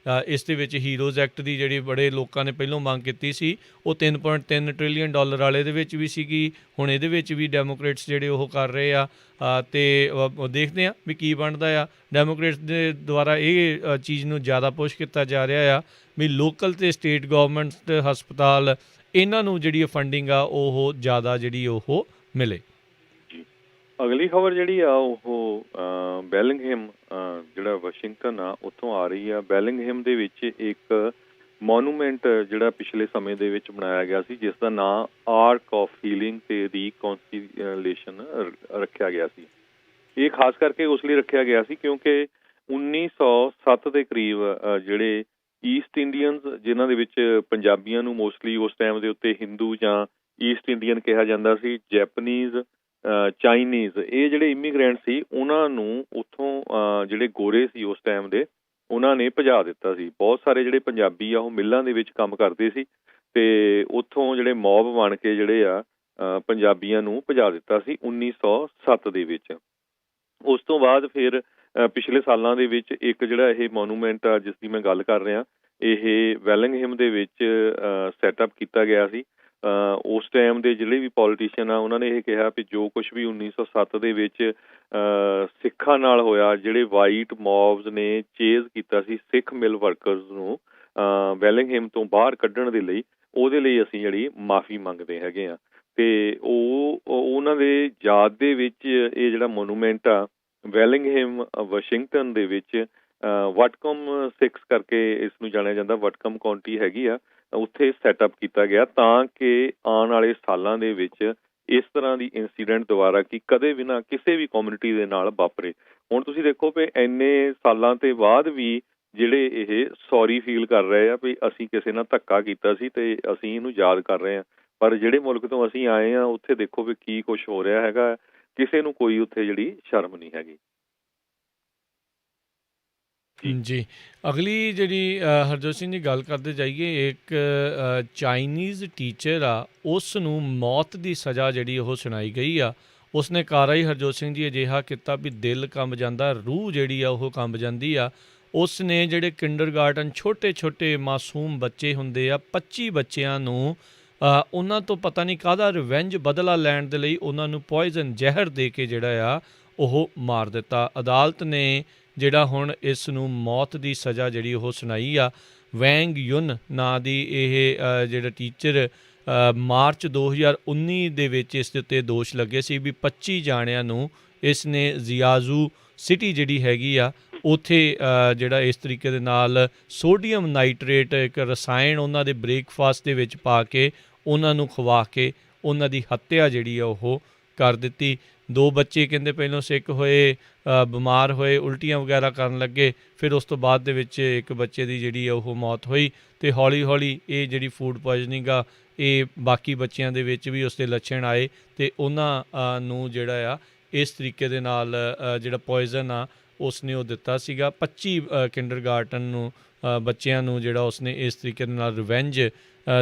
S1: ਇਸ ਦੇ ਵਿੱਚ ਹੀਰੋਜ਼ ਐਕਟ ਦੀ ਜਿਹੜੀ ਬੜੇ ਲੋਕਾਂ ਨੇ ਪਹਿਲਾਂ ਮੰਗ ਕੀਤੀ ਸੀ, ਉਹ $3.3 ਟ੍ਰਿਲੀਅਨ ਵਾਲੇ ਦੇ ਵਿੱਚ ਵੀ ਸੀਗੀ। ਹੁਣ ਇਹਦੇ ਵਿੱਚ ਵੀ ਡੈਮੋਕ੍ਰੇਟਸ ਜਿਹੜੇ ਉਹ ਕਰ ਰਹੇ ਆ ਅਤੇ ਦੇਖਦੇ ਹਾਂ ਵੀ ਕੀ ਬਣਦਾ ਆ। ਡੈਮੋਕ੍ਰੇਟਸ ਦੇ ਦੁਆਰਾ ਇਹ ਚੀਜ਼ ਨੂੰ ਜ਼ਿਆਦਾ ਪੁਸ਼ ਕੀਤਾ ਜਾ ਰਿਹਾ ਆ ਵੀ ਲੋਕਲ ਅਤੇ ਸਟੇਟ ਗੌਰਮੈਂਟ ਹਸਪਤਾਲ ਇਹਨਾਂ ਨੂੰ ਜਿਹੜੀ ਫੰਡਿੰਗ ਆ ਉਹ ਜ਼ਿਆਦਾ ਜਿਹੜੀ ਉਹ ਮਿਲੇ।
S2: ਅਗਲੀ ਖਬਰ ਜਿਹੜੀ ਆ ਉਹ ਬੈਲਿੰਗਹੈਮ ਜਿਹੜਾ ਵਾਸ਼ਿੰਗਟਨ ਆ ਉੱਥੋਂ ਆ ਰਹੀ ਆ। ਬੈਲਿੰਗਹੈਮ ਦੇ ਵਿੱਚ ਇੱਕ ਮੋਨੂਮੈਂਟ ਜਿਹੜਾ ਪਿਛਲੇ ਸਮੇਂ ਦੇ ਵਿੱਚ ਬਣਾਇਆ ਗਿਆ ਸੀ, ਜਿਸ ਦਾ ਨਾਂ ਆਰਕ ਆਫ ਹੀਲਿੰਗ ਤੇ ਰੀਕੌਂਸੀਲੇਸ਼ਨ ਰੱਖਿਆ ਗਿਆ ਸੀ। ਇਹ ਖਾਸ ਕਰਕੇ ਉਸ ਲਈ ਰੱਖਿਆ ਗਿਆ ਸੀ ਕਿਉਂਕਿ 1907 ਦੇ ਕਰੀਬ ਜਿਹੜੇ ਈਸਟ ਇੰਡੀਅਨਸ, ਜਿਨ੍ਹਾਂ ਦੇ ਵਿੱਚ ਪੰਜਾਬੀਆਂ ਨੂੰ ਮੋਸਟਲੀ ਉਸ ਟਾਈਮ ਦੇ ਉੱਤੇ ਹਿੰਦੂ ਜਾਂ ਈਸਟ ਇੰਡੀਅਨ ਕਿਹਾ ਜਾਂਦਾ ਸੀ, ਜੈਪਨੀਜ਼, ਚਾਈਨੀਜ਼, ਇਹ ਜਿਹੜੇ ਇਮੀਗਰੈਂਟ ਸੀ ਉਹਨਾਂ ਨੂੰ ਉੱਥੋਂ ਜਿਹੜੇ ਗੋਰੇ ਸੀ ਉਸ ਟਾਈਮ ਦੇ, ਉਹਨਾਂ ਨੇ ਭਜਾ ਦਿੱਤਾ ਸੀ। ਬਹੁਤ ਸਾਰੇ ਜਿਹੜੇ ਪੰਜਾਬੀ ਆ ਉਹ ਮਿੱਲਾਂ ਦੇ ਵਿੱਚ ਕੰਮ ਕਰਦੇ ਸੀ ਤੇ ਉੱਥੋਂ ਜਿਹੜੇ ਮੌਬ ਬਣ ਕੇ ਜਿਹੜੇ ਆ ਪੰਜਾਬੀਆਂ ਨੂੰ ਭਜਾ ਦਿੱਤਾ ਸੀ 1907 ਦੇ ਵਿੱਚ। ਉਸ ਤੋਂ ਬਾਅਦ ਫਿਰ ਪਿਛਲੇ ਸਾਲਾਂ ਦੇ ਵਿੱਚ ਇੱਕ ਜਿਹੜਾ ਇਹ ਮੋਨੂਮੈਂਟ ਆ ਜਿਸ ਦੀ ਮੈਂ ਗੱਲ ਕਰ ਰਿਹਾ, ਇਹ ਵੈਲਿੰਗਹਮ ਦੇ ਵਿੱਚ ਸੈਟਅਪ ਕੀਤਾ ਗਿਆ ਸੀ। ਉਸ ਟਾਈਮ ਦੇ ਜਿਹੜੇ ਵੀ ਪੋਲੀਟੀਸ਼ੀਅਨ ਆ ਉਹਨਾਂ ਨੇ ਇਹ ਕਿਹਾ ਵੀ ਜੋ ਕੁਛ ਵੀ 1907 ਦੇ ਵਿੱਚ ਸਿੱਖਾਂ ਨਾਲ ਹੋਇਆ, ਜਿਹੜੇ ਵਾਈਟ ਮੌਬਸ ਨੇ ਚੇਜ਼ ਕੀਤਾ ਸੀ ਸਿੱਖ ਮਿਲ ਵਰਕਰਸ ਨੂੰ ਵੈਲਿੰਗਹਮ ਤੋਂ ਬਾਹਰ ਕੱਢਣ ਦੇ ਲਈ, ਉਹਦੇ ਲਈ ਅਸੀਂ ਜਿਹੜੀ ਮਾਫੀ ਮੰਗਦੇ ਹੈਗੇ ਆ। ਤੇ ਉਹਨਾਂ ਦੇ ਯਾਦ ਦੇ ਵਿੱਚ ਇਹ ਜਿਹੜਾ ਮੋਨੂਮੈਂਟ ਆ ਵੈਲਿੰਗਹਮ ਵਾਸ਼ਿੰਗਟਨ ਦੇ ਵਿੱਚ ਵਟਕਮ 6 ਕਰਕੇ ਇਸ ਨੂੰ ਜਾਣਿਆ ਜਾਂਦਾ, ਵਟਕਮ ਕਾਉਂਟੀ ਹੈਗੀ ਆ, ਉੱਥੇ ਸੈਟਅਪ ਕੀਤਾ ਗਿਆ ਤਾਂ ਕਿ ਆਉਣ ਵਾਲੇ ਸਾਲਾਂ ਦੇ ਵਿੱਚ ਇਸ ਤਰ੍ਹਾਂ ਦੀ ਇੰਸੀਡੈਂਟ ਦੁਬਾਰਾ ਕਿ ਕਦੇ ਵੀ ਨਾ ਕਿਸੇ ਵੀ ਕਮਿਊਨਿਟੀ ਦੇ ਨਾਲ ਵਾਪਰੇ। ਹੁਣ ਤੁਸੀਂ ਦੇਖੋ ਵੀ ਇੰਨੇ ਸਾਲਾਂ ਤੇ ਬਾਅਦ ਵੀ ਜਿਹੜੇ ਇਹ ਸੌਰੀ ਫੀਲ ਕਰ ਰਹੇ ਆ ਵੀ ਅਸੀਂ ਕਿਸੇ ਨਾਲ ਧੱਕਾ ਕੀਤਾ ਸੀ ਤੇ ਅਸੀਂ ਇਹਨੂੰ ਯਾਦ ਕਰ ਰਹੇ ਹਾਂ। ਪਰ ਜਿਹੜੇ ਮੁਲਕ ਤੋਂ ਅਸੀਂ ਆਏ ਆ ਉੱਥੇ ਦੇਖੋ ਵੀ ਕੀ ਕੁਛ ਹੋ ਰਿਹਾ ਹੈਗਾ, ਕਿਸੇ ਨੂੰ ਕੋਈ ਉੱਥੇ ਜਿਹੜੀ ਸ਼ਰਮ ਨਹੀਂ ਹੈਗੀ।
S1: ਜੀ, ਅਗਲੀ ਜਿਹੜੀ ਹਰਜੋਤ ਸਿੰਘ ਜੀ ਗੱਲ ਕਰਦੇ ਜਾਈਏ, ਇੱਕ ਚਾਈਨੀਜ਼ ਟੀਚਰ ਆ ਉਸ ਨੂੰ ਮੌਤ ਦੀ ਸਜ਼ਾ ਜਿਹੜੀ ਉਹ ਸੁਣਾਈ ਗਈ ਆ। ਉਸਨੇ ਕਾਰਾ ਹੀ ਹਰਜੋਤ ਸਿੰਘ ਜੀ ਅਜਿਹਾ ਕੀਤਾ ਵੀ ਦਿਲ ਕੰਬ ਜਾਂਦਾ, ਰੂਹ ਜਿਹੜੀ ਆ ਉਹ ਕੰਬ ਜਾਂਦੀ ਆ। ਉਸ ਨੇ ਜਿਹੜੇ ਕਿੰਡਰਗਾਰਟਨ ਛੋਟੇ ਛੋਟੇ ਮਾਸੂਮ ਬੱਚੇ ਹੁੰਦੇ ਆ, 25 ਬੱਚਿਆਂ ਨੂੰ ਉਹਨਾਂ ਤੋਂ ਪਤਾ ਨਹੀਂ ਕਾਹਦਾ ਰਿਵੈਂਜ ਬਦਲਾ ਲੈਣ ਦੇ ਲਈ ਉਹਨਾਂ ਨੂੰ ਪੋਇਜ਼ਨ ਜ਼ਹਿਰ ਦੇ ਕੇ ਜਿਹੜਾ ਆ ਉਹ ਮਾਰ ਦਿੱਤਾ। ਅਦਾਲਤ ਨੇ ਜਿਹੜਾ ਹੁਣ ਇਸ ਨੂੰ ਮੌਤ ਦੀ ਸਜ਼ਾ ਜਿਹੜੀ ਉਹ ਸੁਣਾਈ ਆ। ਵੈਂਗ ਯੁਨ ਨਾਂ ਦੀ ਇਹ ਜਿਹੜਾ ਟੀਚਰ ਮਾਰਚ 2019 ਦੇ ਵਿੱਚ ਇਸ ਦੇ ਉੱਤੇ ਦੋਸ਼ ਲੱਗੇ ਸੀ ਵੀ 25 ਜਾਣਿਆਂ ਨੂੰ ਇਸ ਨੇ ਜ਼ਿਆਜ਼ੂ ਸਿਟੀ ਜਿਹੜੀ ਹੈਗੀ ਆ ਉੱਥੇ ਜਿਹੜਾ ਇਸ ਤਰੀਕੇ ਦੇ ਨਾਲ ਸੋਡੀਅਮ ਨਾਈਟਰੇਟ ਇੱਕ ਰਸਾਇਣ ਉਹਨਾਂ ਦੇ ਬ੍ਰੇਕਫਾਸਟ ਦੇ ਵਿੱਚ ਪਾ ਕੇ ਉਹਨਾਂ ਨੂੰ ਖਵਾ ਕੇ ਉਹਨਾਂ ਦੀ ਹੱਤਿਆ ਜਿਹੜੀ ਆ ਉਹ ਕਰ ਦਿੱਤੀ। 2 ਬੱਚੇ ਕਹਿੰਦੇ ਪਹਿਲਾਂ ਸਿੱਕ ਹੋਏ, ਬਿਮਾਰ ਹੋਏ, ਉਲਟੀਆਂ ਵਗੈਰਾ ਕਰਨ ਲੱਗੇ, ਫਿਰ ਉਸ ਤੋਂ ਬਾਅਦ ਦੇ ਵਿੱਚ ਇੱਕ ਬੱਚੇ ਦੀ ਜਿਹੜੀ ਆ ਉਹ ਮੌਤ ਹੋਈ। ਅਤੇ ਹੌਲੀ ਹੌਲੀ ਇਹ ਜਿਹੜੀ ਫੂਡ ਪੋਇਜ਼ਨਿੰਗ ਆ ਇਹ ਬਾਕੀ ਬੱਚਿਆਂ ਦੇ ਵਿੱਚ ਵੀ ਉਸਦੇ ਲੱਛਣ ਆਏ ਅਤੇ ਉਹਨਾਂ ਨੂੰ ਜਿਹੜਾ ਆ ਇਸ ਤਰੀਕੇ ਦੇ ਨਾਲ ਜਿਹੜਾ ਪੋਇਜ਼ਨ ਆ ਉਸਨੇ ਉਹ ਦਿੱਤਾ ਸੀਗਾ। 25 ਕਿੰਡਰਗਾਰਟਨ ਨੂੰ ਬੱਚਿਆਂ ਨੂੰ ਜਿਹੜਾ ਉਸਨੇ ਇਸ ਤਰੀਕੇ ਦੇ ਨਾਲ ਰਿਵੈਂਜ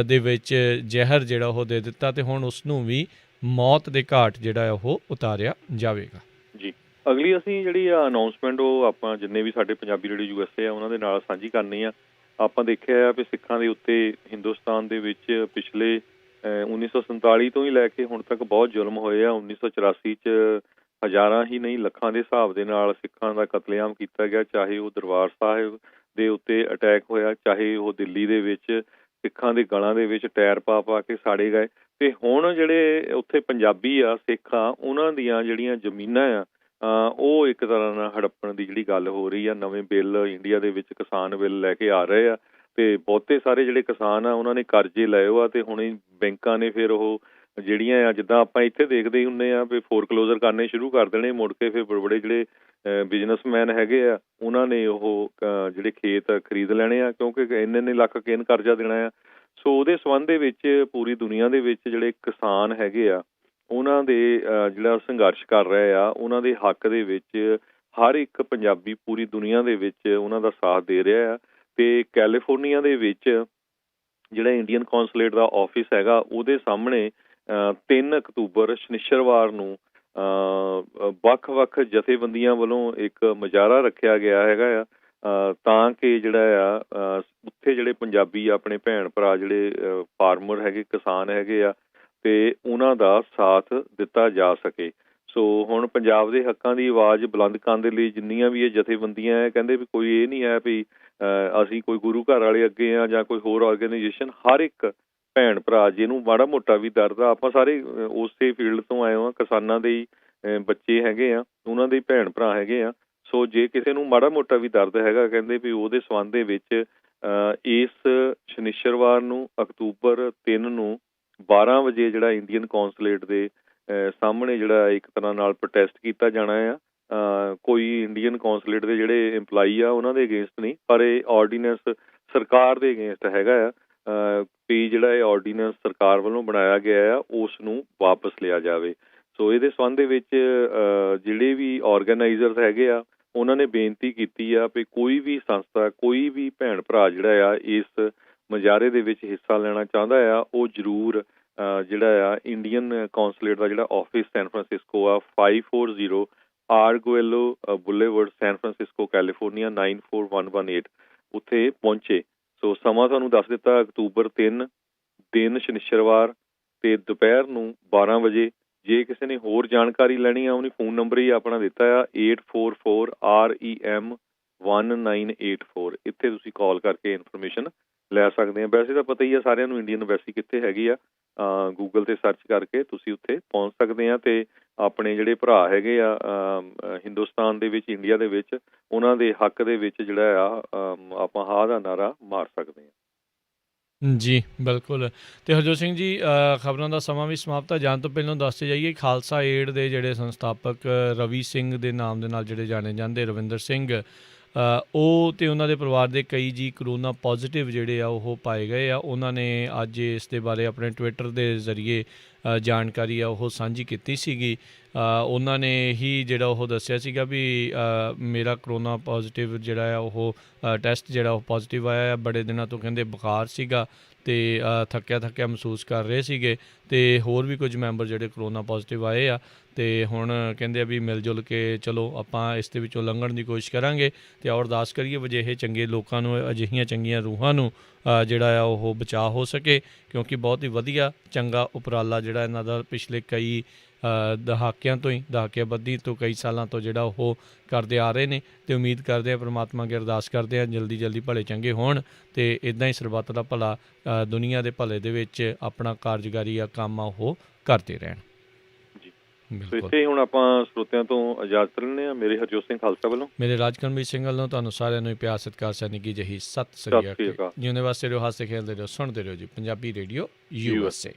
S1: ਦੇ ਵਿੱਚ ਜ਼ਹਿਰ ਜਿਹੜਾ ਉਹ ਦੇ ਦਿੱਤਾ ਅਤੇ ਹੁਣ ਉਸਨੂੰ ਵੀ ਮੌਤ ਦੇ ਘਾਟ ਜਿਹੜਾ ਉਹ ਉਤਾਰਿਆ ਜਾਵੇਗਾ।
S2: ਜੀ, ਅਗਲੀ ਅਸੀਂ ਜਿਹੜੀ ਆ ਅਨਾਊਂਸਮੈਂਟ ਉਹ ਆਪਾਂ ਜਿੰਨੇ ਵੀ ਸਾਡੇ ਪੰਜਾਬੀ ਰੇਡੀਓ USA ਆ ਉਹਨਾਂ ਦੇ ਨਾਲ ਸਾਂਝੀ ਕਰਨੀ ਆ। ਆਪਾਂ ਦੇਖਿਆ ਆ ਵੀ ਸਿੱਖਾਂ ਦੇ ਉੱਤੇ ਹਿੰਦੁਸਤਾਨ ਦੇ ਵਿੱਚ ਪਿਛਲੇ 1947 ਤੋਂ ਹੀ ਲੈ ਕੇ ਹੁਣ ਤੱਕ ਬਹੁਤ ਜ਼ੁਲਮ ਹੋਏ ਆ। 1984 'ਚ ਹਜ਼ਾਰਾਂ ਹੀ ਨਹੀਂ ਲੱਖਾਂ ਦੇ ਹਿਸਾਬ ਦੇ ਨਾਲ ਸਿੱਖਾਂ ਦਾ ਕਤਲੇਆਮ ਕੀਤਾ ਗਿਆ, ਚਾਹੇ ਉਹ ਦਰਬਾਰ ਸਾਹਿਬ ਦੇ ਉੱਤੇ ਅਟੈਕ ਹੋਇਆ, ਚਾਹੇ ਉਹ ਦਿੱਲੀ ਦੇ ਵਿੱਚ ਸਿੱਖਾਂ ਦੇ ਗਲਾਂ ਦੇ ਵਿੱਚ ਟਾਇਰ ਪਾ ਪਾ ਕੇ ਸਾੜੇ ਗਏ। ਅਤੇ ਹੁਣ ਜਿਹੜੇ ਉੱਥੇ ਪੰਜਾਬੀ ਆ ਸਿੱਖ ਆ ਉਹਨਾਂ ਦੀਆਂ ਜਿਹੜੀਆਂ ਜ਼ਮੀਨਾਂ ਆ ਉਹ ਇੱਕ ਤਰ੍ਹਾਂ ਨਾਲ ਹੜੱਪਣ ਦੀ ਜਿਹੜੀ ਗੱਲ ਹੋ ਰਹੀ ਆ। ਨਵੇਂ ਬਿੱਲ ਇੰਡੀਆ ਦੇ ਵਿੱਚ ਕਿਸਾਨ ਬਿੱਲ ਲੈ ਕੇ ਆ ਰਹੇ ਆ ਅਤੇ ਬਹੁਤੇ ਸਾਰੇ ਜਿਹੜੇ ਕਿਸਾਨ ਆ ਉਹਨਾਂ ਨੇ ਕਰਜ਼ੇ ਲਏ ਹੋ ਆ ਅਤੇ ਹੁਣ ਬੈਂਕਾਂ ਨੇ ਫਿਰ ਉਹ ਜਿਹੜੀਆਂ ਆ ਜਿੱਦਾਂ ਆਪਾਂ ਇੱਥੇ ਦੇਖਦੇ ਹੀ ਹੁੰਦੇ ਆ ਵੀ ਫੋਰਕਲੋਜ਼ਰ ਕਰਨੇ ਸ਼ੁਰੂ ਕਰ ਦੇਣੇ, ਮੁੜ ਕੇ ਫਿਰ ਬੜੇ ਬੜੇ ਜਿਹੜੇ ਬਿਜ਼ਨਸਮੈਨ ਹੈਗੇ ਆ ਉਹਨਾਂ ਨੇ ਉਹ ਜਿਹੜੇ ਖੇਤ ਖਰੀਦ ਲੈਣੇ ਆ ਕਿਉਂਕਿ ਇੰਨੇ ਲੱਖ ਕਿਨ ਕਰਜ਼ਾ ਦੇਣਾ ਆ। ਸੋ ਉਹਦੇ ਸੰਬੰਧ ਦੇ ਵਿੱਚ ਪੂਰੀ ਦੁਨੀਆ ਦੇ ਵਿੱਚ ਜਿਹੜੇ ਕਿਸਾਨ ਹੈਗੇ ਆ ਉਹਨਾਂ ਦੇ ਜਿਹੜਾ ਸੰਘਰਸ਼ ਕਰ ਰਹੇ ਆ ਉਹਨਾਂ ਦੇ ਹੱਕ ਦੇ ਵਿੱਚ ਹਰ ਇੱਕ ਪੰਜਾਬੀ ਪੂਰੀ ਦੁਨੀਆ ਦੇ ਵਿੱਚ ਉਹਨਾਂ ਦਾ ਸਾਥ ਦੇ ਰਿਹਾ ਆ। ਅਤੇ ਕੈਲੀਫੋਰਨੀਆ ਦੇ ਵਿੱਚ ਜਿਹੜਾ ਇੰਡੀਅਨ ਕੌਂਸਲੇਟ ਦਾ ਆਫਿਸ ਹੈਗਾ ਉਹਦੇ ਸਾਹਮਣੇ 3 ਅਕਤੂਬਰ ਸ਼ਨੀਚਰਵਾਰ ਨੂੰ ਵੱਖ-ਵੱਖ ਜਥੇਬੰਦੀਆਂ ਵੱਲੋਂ ਇੱਕ ਮੁਜ਼ਾਹਰਾ ਰੱਖਿਆ ਗਿਆ ਹੈਗਾ ਆ ਤਾਂ ਕਿ ਜਿਹੜਾ ਆ ਉੱਥੇ ਜਿਹੜੇ ਪੰਜਾਬੀ ਆਪਣੇ ਭੈਣ ਭਰਾ ਜਿਹੜੇ ਫਾਰਮਰ ਹੈਗੇ ਕਿਸਾਨ ਹੈਗੇ ਆ ਅਤੇ ਉਹਨਾਂ ਦਾ ਸਾਥ ਦਿੱਤਾ ਜਾ ਸਕੇ। ਸੋ ਹੁਣ ਪੰਜਾਬ ਦੇ ਹੱਕਾਂ ਦੀ ਆਵਾਜ਼ ਬੁਲੰਦ ਕਰਨ ਦੇ ਲਈ ਜਿੰਨੀਆਂ ਵੀ ਇਹ ਜਥੇਬੰਦੀਆਂ ਹੈ ਕਹਿੰਦੇ ਵੀ ਕੋਈ ਇਹ ਨਹੀਂ ਹੈ ਵੀ ਅਸੀਂ ਕੋਈ ਗੁਰੂ ਘਰ ਵਾਲੇ ਅੱਗੇ ਆ ਜਾਂ ਕੋਈ ਹੋਰ ਆਰਗੇਨਾਈਜੇਸ਼ਨ, ਹਰ ਇੱਕ ਭੈਣ ਭਰਾ ਜਿਹਨੂੰ ਮਾੜਾ ਮੋਟਾ ਵੀ ਦਰਦ ਆ, ਆਪਾਂ ਸਾਰੇ ਉਸੇ ਫੀਲਡ ਤੋਂ ਆਏ ਹਾਂ, ਕਿਸਾਨਾਂ ਦੇ ਹੀ ਬੱਚੇ ਹੈਗੇ ਆ, ਉਹਨਾਂ ਦੇ ਭੈਣ ਭਰਾ ਹੈਗੇ ਆ। ਸੋ ਜੇ ਕਿਸੇ ਨੂੰ ਮਾੜਾ ਮੋਟਾ ਵੀ ਦਰਦ ਹੈਗਾ ਕਹਿੰਦੇ ਵੀ ਉਹਦੇ ਸੰਬੰਧ ਦੇ ਵਿੱਚ ਇਸ ਸ਼ਨੀਚਰਵਾਰ ਨੂੰ ਅਕਤੂਬਰ 3 ਨੂੰ 12 ਵਜੇ ਜਿਹੜਾ ਇੰਡੀਅਨ ਕੌਂਸਲੇਟ ਦੇ ਸਾਹਮਣੇ ਜਿਹੜਾ ਇੱਕ ਤਰ੍ਹਾਂ ਨਾਲ ਪ੍ਰੋਟੈਸਟ ਕੀਤਾ ਜਾਣਾ ਆ। ਕੋਈ ਇੰਡੀਅਨ ਕੌਂਸਲੇਟ ਦੇ ਜਿਹੜੇ ਇੰਪਲਾਈ ਆ ਉਹਨਾਂ ਦੇ ਅਗੇਂਸਟ ਨਹੀਂ, ਪਰ ਇਹ ਆਰਡੀਨੈਂਸ ਸਰਕਾਰ ਦੇ ਅਗੇਂਸਟ ਹੈਗਾ ਆ ਵੀ ਜਿਹੜਾ ਇਹ ਆਰਡੀਨੈਂਸ ਸਰਕਾਰ ਵੱਲੋਂ ਬਣਾਇਆ ਗਿਆ ਆ ਉਸ ਨੂੰ ਵਾਪਸ ਲਿਆ ਜਾਵੇ। ਸੋ ਇਹਦੇ ਸੰਬੰਧ ਦੇ ਵਿੱਚ ਜਿਹੜੇ ਵੀ ਆਰਗੇਨਾਈਜ਼ਰਸ ਹੈਗੇ ਆ ਉਹਨਾਂ ਨੇ ਬੇਨਤੀ ਕੀਤੀ ਆ ਵੀ ਕੋਈ ਵੀ ਸੰਸਥਾ, ਕੋਈ ਵੀ ਭੈਣ ਭਰਾ ਜਿਹੜਾ ਆ ਇਸ ਮੁਜ਼ਾਹਰੇ ਦੇ ਵਿੱਚ ਹਿੱਸਾ ਲੈਣਾ ਚਾਹੁੰਦਾ ਆ ਉਹ ਜ਼ਰੂਰ ਜਿਹੜਾ ਆ ਇੰਡੀਅਨ ਕੌਂਸਲੇਟ ਦਾ ਜਿਹੜਾ ਆਫਿਸ ਸੈਨ ਫਰਾਂਸਿਸਕੋ ਆ 540 ਆਰਗੁਏਲੋ ਬੁਲੇਵਰਡ ਸੈਨ ਫਰਾਂਸਿਸਕੋ ਕੈਲੀਫੋਰਨੀਆ 94118 ਉੱਥੇ ਪਹੁੰਚੇ। ਸੋ ਸਮਾਂ ਤੁਹਾਨੂੰ ਦੱਸ ਦਿੱਤਾ, ਅਕਤੂਬਰ 3 ਦਿਨ ਸ਼ਨੀਚਰਵਾਰ ਤੇ ਦੁਪਹਿਰ ਨੂੰ 12 ਵਜੇ। ਜੇ ਕਿਸੇ ਨੇ ਹੋਰ ਜਾਣਕਾਰੀ ਲੈਣੀ ਆ ਉਹਨੇ ਫੋਨ ਨੰਬਰ ਹੀ ਆਪਣਾ ਦਿੱਤਾ ਆ 844 REM 1984। ਇੱਥੇ ਤੁਸੀਂ ਕਾਲ ਕਰਕੇ ਇਨਫੋਰਮੇਸ਼ਨ ਲੈ ਸਕਦੇ ਆ। ਵੈਸੇ ਤਾਂ ਪਤਾ ਹੀ ਆ ਸਾਰਿਆਂ ਨੂੰ ਇੰਡੀਅਨ ਐਮਬੈਸੀ ਕਿੱਥੇ ਹੈਗੀ ਆ, ਗੂਗਲ ਤੇ ਸਰਚ ਕਰਕੇ ਤੁਸੀਂ ਉੱਥੇ ਪਹੁੰਚ ਸਕਦੇ ਆ ਤੇ ਆਪਣੇ ਜਿਹੜੇ ਭਰਾ ਹੈਗੇ ਆ ਹਿੰਦੁਸਤਾਨ ਦੇ ਵਿੱਚ, ਇੰਡੀਆ ਦੇ ਵਿੱਚ, ਉਹਨਾਂ ਦੇ ਹੱਕ ਦੇ ਵਿੱਚ ਜਿਹੜਾ ਆ ਆਪਾਂ ਹਾਂ ਦਾ ਨਾਅਰਾ ਮਾਰ ਸਕਦੇ ਹਾਂ।
S1: ਜੀ ਬਿਲਕੁਲ। ਤੇ ਹਰਜੋਤ ਸਿੰਘ ਜੀ, ਖਬਰਾਂ ਦਾ ਸਮਾਂ ਵੀ ਸਮਾਪਤ ਹੈ। ਜਾਣ ਤੋਂ ਪਹਿਲਾਂ ਦੱਸਦੇ ਜਾਈਏ, ਖਾਲਸਾ ਏਡ ਦੇ ਜਿਹੜੇ ਸੰਸਥਾਪਕ ਰਵੀ ਸਿੰਘ ਦੇ ਨਾਮ ਦੇ ਨਾਲ ਜਿਹੜੇ ਜਾਣੇ ਜਾਂਦੇ ਰਵਿੰਦਰ ਸਿੰਘ, ਉਹ ਤੇ ਉਹਨਾਂ ਦੇ ਪਰਿਵਾਰ ਦੇ ਕਈ ਜੀ ਕਰੋਨਾ ਪੋਜ਼ੀਟਿਵ ਜਿਹੜੇ ਆ ਉਹ ਪਾਏ ਗਏ ਆ। ਉਹਨਾਂ ਨੇ ਅੱਜ ਇਸ ਦੇ ਬਾਰੇ ਆਪਣੇ ਟਵਿੱਟਰ ਦੇ ਜ਼ਰੀਏ ਜਾਣਕਾਰੀ ਆ ਉਹ ਸਾਂਝੀ ਕੀਤੀ ਸੀਗੀ। ਉਹਨਾਂ ਨੇ ਹੀ ਜਿਹੜਾ ਉਹ ਦੱਸਿਆ ਸੀਗਾ ਵੀ ਮੇਰਾ ਕਰੋਨਾ ਪੋਜ਼ੀਟਿਵ ਜਿਹੜਾ ਆ ਉਹ ਟੈਸਟ ਜਿਹੜਾ ਉਹ ਪੋਜ਼ੀਟਿਵ ਆਇਆ ਆ। ਬੜੇ ਦਿਨਾਂ ਤੋਂ ਕਹਿੰਦੇ ਬੁਖਾਰ ਸੀਗਾ ਅਤੇ ਥੱਕਿਆ ਮਹਿਸੂਸ ਕਰ ਰਹੇ ਸੀਗੇ ਅਤੇ ਹੋਰ ਵੀ ਕੁਝ ਮੈਂਬਰ ਜਿਹੜੇ ਕਰੋਨਾ ਪੋਜ਼ੀਟਿਵ ਆਏ ਆ ਅਤੇ ਹੁਣ ਕਹਿੰਦੇ ਆ ਵੀ ਮਿਲ ਜੁਲ ਕੇ ਚਲੋ ਆਪਾਂ ਇਸ ਦੇ ਵਿੱਚੋਂ ਲੰਘਣ ਦੀ ਕੋਸ਼ਿਸ਼ ਕਰਾਂਗੇ ਅਤੇ ਅਰਦਾਸ ਕਰੀਏ ਵਜਿਹੇ ਚੰਗੇ ਲੋਕਾਂ ਨੂੰ, ਅਜਿਹੀਆਂ ਚੰਗੀਆਂ ਰੂਹਾਂ ਨੂੰ ਜਿਹੜਾ ਆ ਉਹ ਬਚਾਅ ਹੋ ਸਕੇ, ਕਿਉਂਕਿ ਬਹੁਤ ਹੀ ਵਧੀਆ ਚੰਗਾ ਉਪਰਾਲਾ ਜਿਹੜਾ ਇਹਨਾਂ ਦਾ ਪਿਛਲੇ ਕਈ ਦਹਾਕਿਆਂ ਬੱਧੀ ਤੋਂ ਕਈ ਸਾਲਾਂ ਤੋਂ ਜਿਹੜਾ ਉਹ ਕਰਦੇ ਆ ਰਹੇ ਨੇ ਅਤੇ ਉਮੀਦ ਕਰਦੇ ਹਾਂ ਪਰਮਾਤਮਾ ਅੱਗੇ ਅਰਦਾਸ ਕਰਦੇ ਹਾਂ ਜਲਦੀ ਭਲੇ ਚੰਗੇ ਹੋਣ ਅਤੇ ਇੱਦਾਂ ਹੀ ਸਰਬੱਤ ਦਾ ਭਲਾ ਦੁਨੀਆ ਦੇ ਭਲੇ ਦੇ ਵਿੱਚ ਆਪਣਾ ਕਾਰਜਕਾਰੀ ਆ ਕੰਮ ਆ ਉਹ ਕਰਦੇ ਰਹਿਣ।
S2: ਸੋ ਇੱਥੇ ਹੁਣ ਆਪਾਂ ਸਰੋਤਿਆਂ ਤੋਂ ਇਜਾਜ਼ਤ ਲੈਂਦੇ ਹਾਂ। ਮੇਰੇ ਹਰਜੋਤ ਸਿੰਘ ਖਾਲਸਾ ਵੱਲੋਂ, ਮੇਰੇ
S1: ਰਾਜਕਰਮਜੀਤ ਸਿੰਘ ਵੱਲੋਂ ਤੁਹਾਨੂੰ ਸਾਰਿਆਂ ਨੂੰ ਪਿਆਰ ਸਤਿਕਾਰ ਸੈਨਿਕੀ ਜਹੀ ਸਤਿ ਸ੍ਰੀ ਅਕਾਲ। ਜਿਉਂਦੇ ਵਾਸਤੇ ਰਹੋ, ਹਾਸੇ ਖੇਡਦੇ ਰਹੋ, ਸੁਣਦੇ ਰਹੋ ਜੀ ਪੰਜਾਬੀ ਰੇਡੀਓ USA।